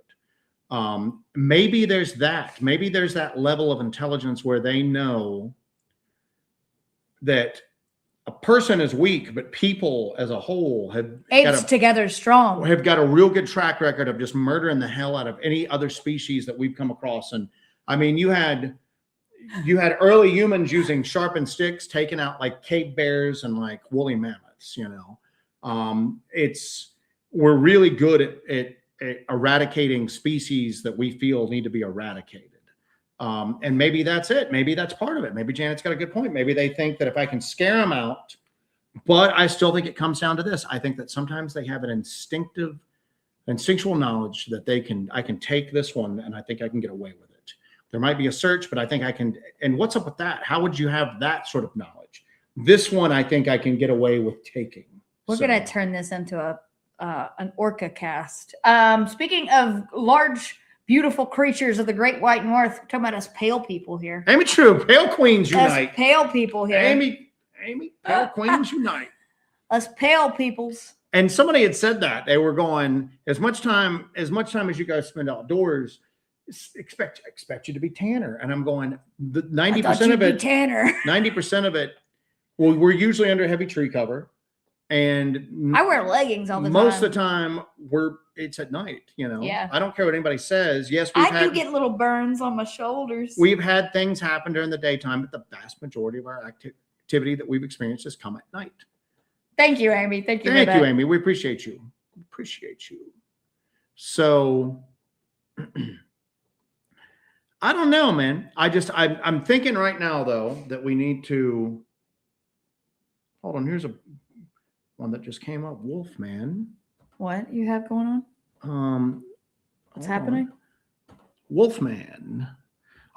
Maybe there's that. Maybe there's that level of intelligence where they know that a person is weak, but people as a whole have together strong. Have got a real good track record of just murdering the hell out of any other species that we've come across. And I mean, you had early humans using sharpened sticks, taking out like cave bears and like woolly mammoths. We're really good at eradicating species that we feel need to be eradicated. And maybe that's it. Maybe that's part of it. Maybe Janet's got a good point. Maybe they think that if I can scare them out, but I still think it comes down to this. I think that sometimes they have an instinctual knowledge that I can take this one and I think I can get away with it. There might be a search, but I think I can. And what's up with that? How would you have that sort of knowledge? This one, I think I can get away with taking. We're going to turn this into an orca cast. Speaking of large, beautiful creatures of the Great White North. We're talking about us pale people here. Amy, true. Pale queens unite. Us pale people here. Amy, pale queens unite. Us pale peoples. And somebody had said that they were going as much time as you guys spend outdoors. Expect you to be tanner, and I'm going. The 90% of it. Tanner. 90% of it. Well, we're usually under heavy tree cover, and I wear leggings all the time. Most of the time, it's at night. Yeah. I don't care what anybody says. Yes, I do get little burns on my shoulders. We've had things happen during the daytime, but the vast majority of our activity that we've experienced has come at night. Thank you, Amy. Thank you, Amy. We appreciate you. So. I don't know, man. I'm thinking right now, though, that we need to hold on. Here's one that just came up. Wolfman. What you have going on? What's happening? Wolfman.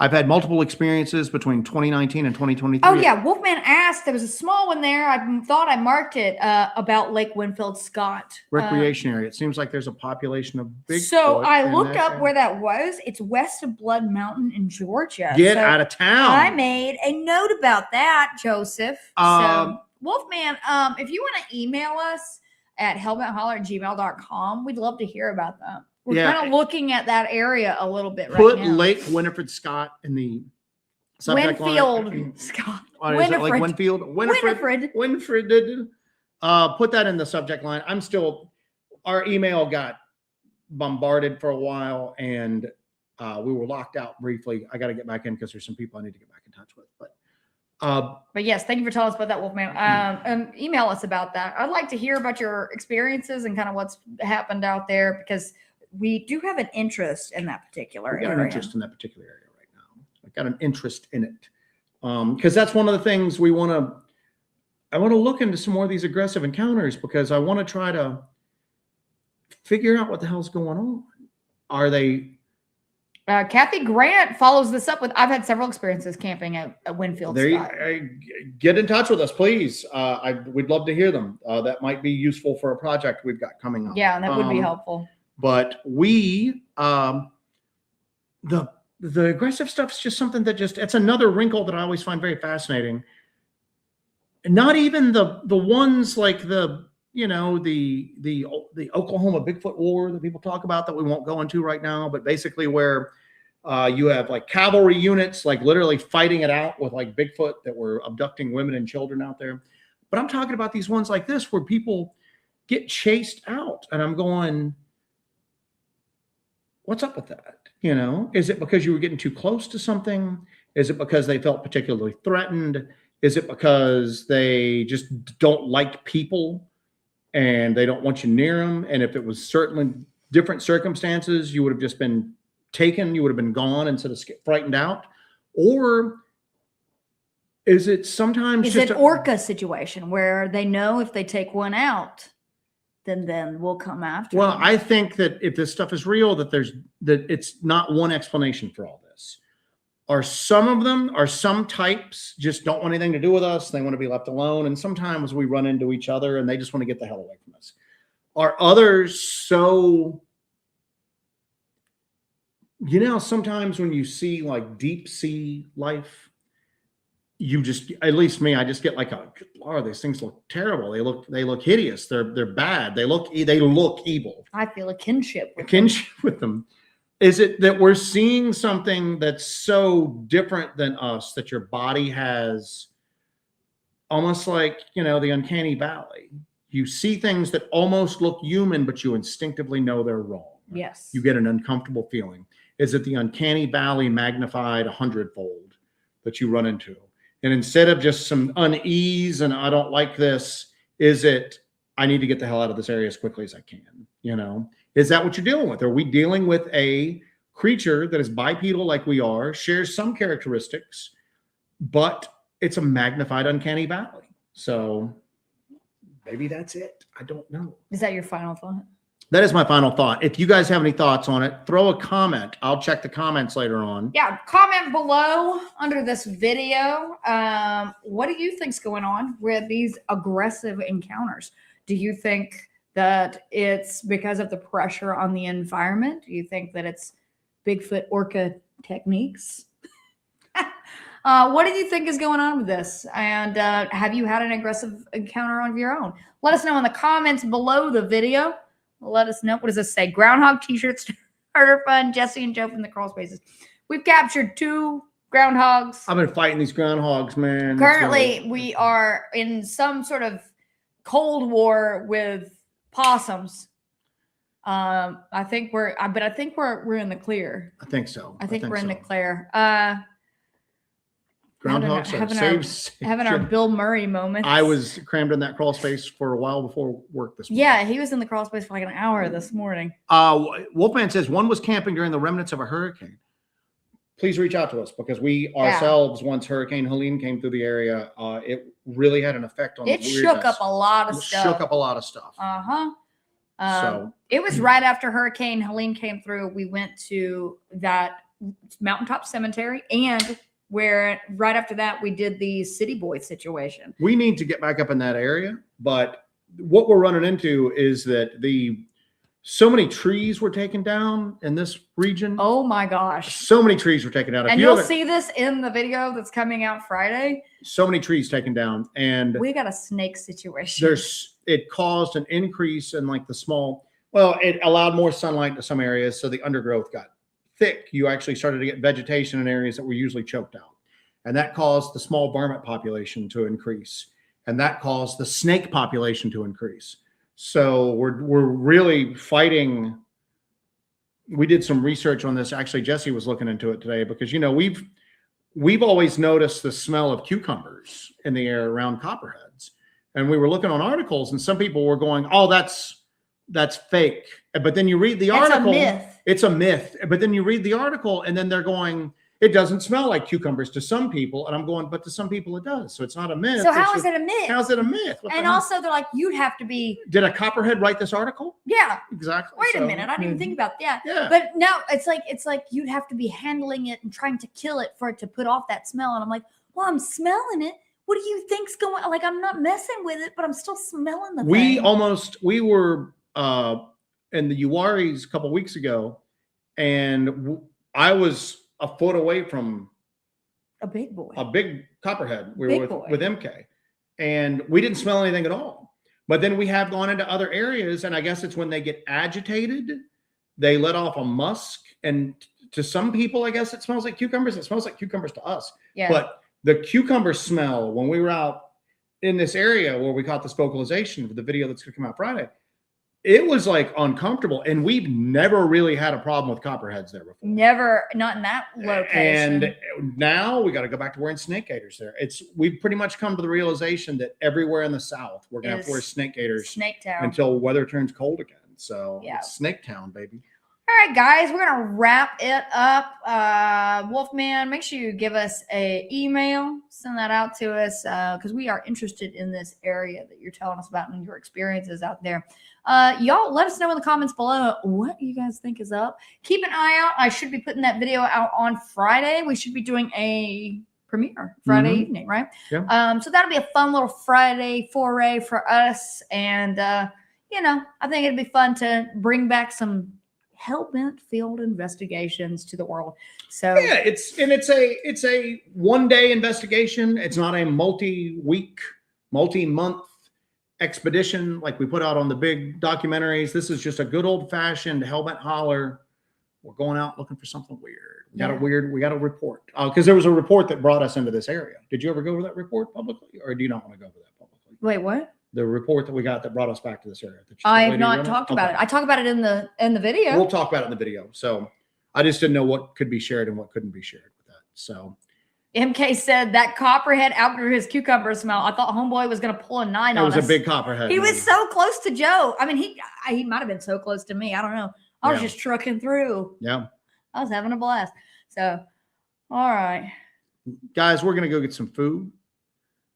I've had multiple experiences between 2019 and 2023. Oh yeah, Wolfman asked. There was a small one there. I thought I marked it about Lake Winfield Scott Recreation area. It seems like there's a population of Bigfoot. So I looked up area. where that was. It's west of Blood Mountain in Georgia. Get So out of town. I made a note about that, Joseph. So Wolfman, if you want to email us at hellbentholler@gmail.com, we'd love to hear about that. We're kind of looking at that area a little bit right now. Put Lake Winifred Scott in the subject Winfield line. Scott. Is it like Winfield? Winifred. Put that in the subject line. Our email got bombarded for a while and we were locked out briefly. I got to get back in because there's some people I need to get back in touch with. But yes, thank you for telling us about that, Wolfman. And email us about that. I'd like to hear about your experiences and kind of what's happened out there, because we do have an interest in that particular area. An interest in that particular area right now. I've got an interest in it. Because that's one of the things I want to look into some more of these aggressive encounters, because I want to try to figure out what the hell's going on. Are they... Kathy Grant follows this up with, I've had several experiences camping at Winfield Scott. Get in touch with us, please. We'd love to hear them. That might be useful for a project we've got coming up. Yeah, that would be helpful. But the aggressive stuff is just something that it's another wrinkle that I always find very fascinating. Not even the ones like the Oklahoma Bigfoot war that people talk about that we won't go into right now, but basically where you have like cavalry units, like literally fighting it out with like Bigfoot that were abducting women and children out there. But I'm talking about these ones like this where people get chased out, and I'm going, what's up with that? Is it because you were getting too close to something? Is it because they felt particularly threatened? Is it because they just don't like people and they don't want you near them? And if it was certainly different circumstances, you would have just been taken, you would have been gone instead of frightened out? Or is it sometimes just an orca situation where they know if they take one out, then we'll come after them? I think that if this stuff is real, that it's not one explanation for all this. Some types just don't want anything to do with us. They want to be left alone. And sometimes we run into each other and they just want to get the hell away from us. Are others so, sometimes when you see like deep sea life, at least me, I just get like these things look terrible. They look hideous. They're bad. They look evil. I feel a kinship with them. Is it that we're seeing something that's so different than us that your body has almost like, the uncanny valley? You see things that almost look human, but you instinctively know they're wrong. Yes. You get an uncomfortable feeling. Is it the uncanny valley magnified 100-fold that you run into? And instead of just some unease and I don't like this, is it, I need to get the hell out of this area as quickly as I can? Is that what you're dealing with? Are we dealing with a creature that is bipedal like we are, shares some characteristics, but it's a magnified uncanny valley? So maybe that's it. I don't know. Is that your final thought? That is my final thought. If you guys have any thoughts on it, throw a comment. I'll check the comments later on. Yeah, comment below under this video. What do you think's going on with these aggressive encounters? Do you think that it's because of the pressure on the environment? Do you think that it's Bigfoot orca techniques? What do you think is going on with this? And have you had an aggressive encounter of your own? Let us know in the comments below the video. Let us know. What does this say? Groundhog t-shirts, harder fun, Jesse and Joe from the crawl spaces. We've captured 2 groundhogs. I've been fighting these groundhogs, man. Currently, we are in some sort of cold war with possums. I think we're in the clear. I think so. I think we're in the clear. Groundhogs having our Bill Murray moment. I was crammed in that crawl space for a while before work this morning. Yeah, he was in the crawl space for like an hour this morning. Wolfman says one was camping during the remnants of a hurricane. Please reach out to us, because we ourselves, once Hurricane Helene came through the area, it really had an effect on it. Shook up a lot of stuff. Shook up a lot of stuff. So it was right after Hurricane Helene came through. We went to that Mountaintop Cemetery, and where right after that we did the City Boy situation. We need to get back up in that area, but what we're running into is that so many trees were taken down in this region. Oh my gosh. So many trees were taken down. And you'll see this in the video that's coming out Friday. So many trees taken down. And we got a snake situation. It caused an increase in like it allowed more sunlight to some areas. So the undergrowth got thick. You actually started to get vegetation in areas that were usually choked out. And that caused the small varmint population to increase. And that caused the snake population to increase. So we're really fighting. We did some research on this. Actually, Jesse was looking into it today because, we've always noticed the smell of cucumbers in the air around copperheads. And we were looking on articles and some people were going, oh, that's fake. But then you read the article. It's a myth. But then you read the article and then they're going, it doesn't smell like cucumbers to some people. And I'm going, but to some people it does. So it's not a myth. So how is it a myth? How's it a myth? And also they're like, you'd have to be. Did a copperhead write this article? Yeah. Exactly. Wait a minute. I didn't even think about that. Yeah. But no, it's like you'd have to be handling it and trying to kill it for it to put off that smell. And I'm like, well, I'm smelling it. What do you think's going on? Like, I'm not messing with it, but I'm still smelling the thing. We were in the Uwaris a couple of weeks ago, and I was a foot away from a big copperhead. We were with MK, and we didn't smell anything at all. But then we have gone into other areas, and I guess it's when they get agitated, they let off a musk. And to some people, I guess it smells like cucumbers. It smells like cucumbers to us. Yeah. But the cucumber smell when we were out in this area where we caught this vocalization for the video that's going to come out Friday, it was like uncomfortable. And we've never really had a problem with copperheads there before. Never, not in that location. And now we got to go back to wearing snake gaiters there. We've pretty much come to the realization that everywhere in the South, we're going to have to wear snake gaiters until weather turns cold again. So it's Snake Town, baby. All right, guys, we're going to wrap it up. Wolfman, make sure you give us an email. Send that out to us because we are interested in this area that you're telling us about and your experiences out there. Y'all, let us know in the comments below what you guys think is up. Keep an eye out. I should be putting that video out on Friday. We should be doing a premiere Friday evening, right? Yeah. So that'll be a fun little Friday foray for us. And, I think it'd be fun to bring back some Hellbent field investigations to the world. So yeah, it's a one-day investigation. It's not a multi-week, multi-month expedition like we put out on the big documentaries. This is just a good old-fashioned Hellbent holler. We're going out looking for something weird. We got a report because there was a report that brought us into this area. Did you ever go over that report publicly, or do you not want to go over that publicly? Wait, what? The report that we got that brought us back to this area. I have not talked about it. I talk about it in the video. We'll talk about it in the video. So I just didn't know what could be shared and what couldn't be shared with that. So MK said that copperhead outgrew his cucumber smell. I thought homeboy was going to pull a 9 on us. It was a big copperhead. He was so close to Joe. I mean, he might have been so close to me. I don't know. I was just trucking through. Yeah. I was having a blast. So, all right. Guys, we're going to go get some food.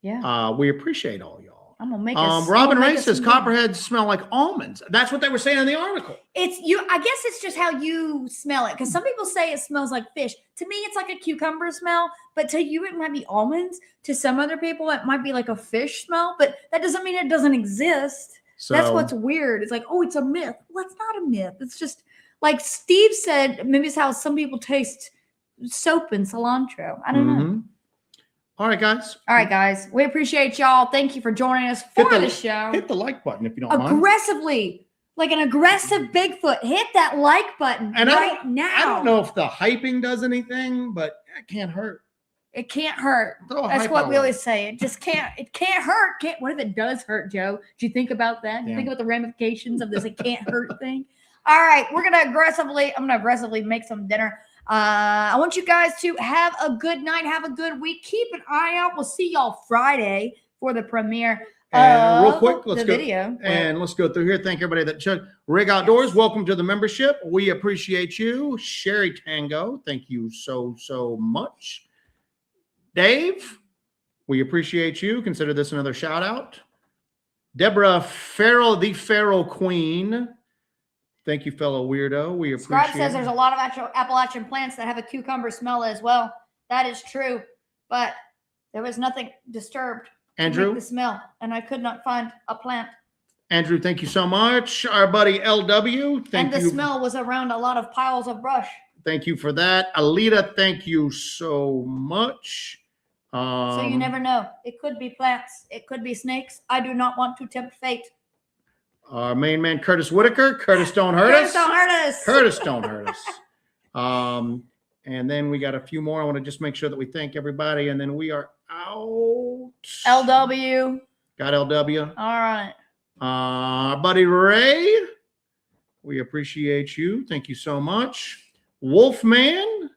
Yeah. We appreciate all y'all. I'm gonna make Robin Ray says copperheads smell like almonds. That's what they were saying in the article. I guess it's just how you smell it. Because some people say it smells like fish. To me, it's like a cucumber smell. But to you, it might be almonds. To some other people, it might be like a fish smell. But that doesn't mean it doesn't exist. So, that's what's weird. It's like, oh, it's a myth. Well, it's not a myth. It's just like Steve said, maybe it's how some people taste soap and cilantro. I don't know. All right, guys. We appreciate y'all. Thank you for joining us for the show. Hit the like button if you don't mind. Aggressively, like an aggressive Bigfoot. Hit that like button now. I don't know if the hyping does anything, but it can't hurt. It can't hurt. That's what we always say. It just can't. It can't hurt. What if it does hurt, Joe? Do you think about that? Do you think about the ramifications of this? It can't hurt thing. All right, I'm gonna aggressively make some dinner. I want you guys to have a good night. Have a good week. Keep an eye out. We'll see y'all Friday for the premiere. And real quick, let's go video. And let's go through here. Thank everybody that checked Rig Outdoors. Welcome to the membership. We appreciate you. Sherry Tango, thank you so much. Dave, we appreciate you. Consider this another shout out. Deborah Farrell, the Farrell Queen. Thank you, fellow weirdo. We appreciate Scribe says there's a lot of actual Appalachian plants that have a cucumber smell as well. That is true, but there was nothing disturbed to Andrew, make the smell, and I could not find a plant. Andrew, thank you so much. Our buddy LW, thank you. And the smell was around a lot of piles of brush. Thank you for that. Alita, thank you so much. So you never know. It could be plants. It could be snakes. I do not want to tempt fate. Our main man, Curtis Whitaker. Curtis, don't hurt Curtis, us. don't hurt us. Curtis, don't hurt us. And then we got a few more. I want to just make sure that we thank everybody, and then we are out. LW. Got LW. All right. Our buddy Ray, we appreciate you. Thank you so much. Wolfman,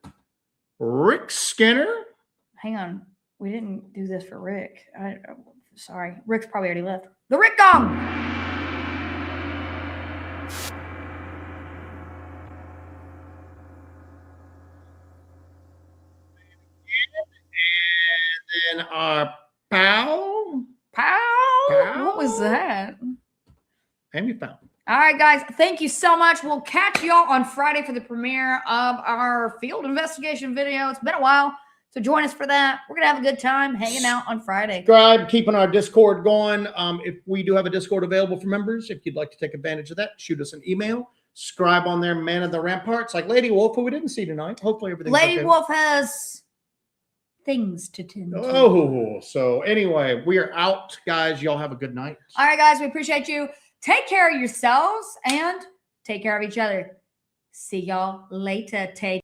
Rick Skinner. Hang on. We didn't do this for Rick. Sorry. Rick's probably already left. The Rick Gong. And then our pal. Pow. What was that? Amy Pal. All right, guys. Thank you so much. We'll catch y'all on Friday for the premiere of our field investigation video. It's been a while, so join us for that. We're going to have a good time hanging out on Friday. Subscribe, keeping our Discord going. If we do have a Discord available for members, if you'd like to take advantage of that, shoot us an email. Subscribe on there, Man of the Ramparts, like Lady Wolf, who we didn't see tonight. Hopefully everything's Lady okay. Wolf has things to tend to. Oh, so anyway, we are out, guys. Y'all have a good night. All right, guys. We appreciate you. Take care of yourselves and take care of each other. See y'all later. Take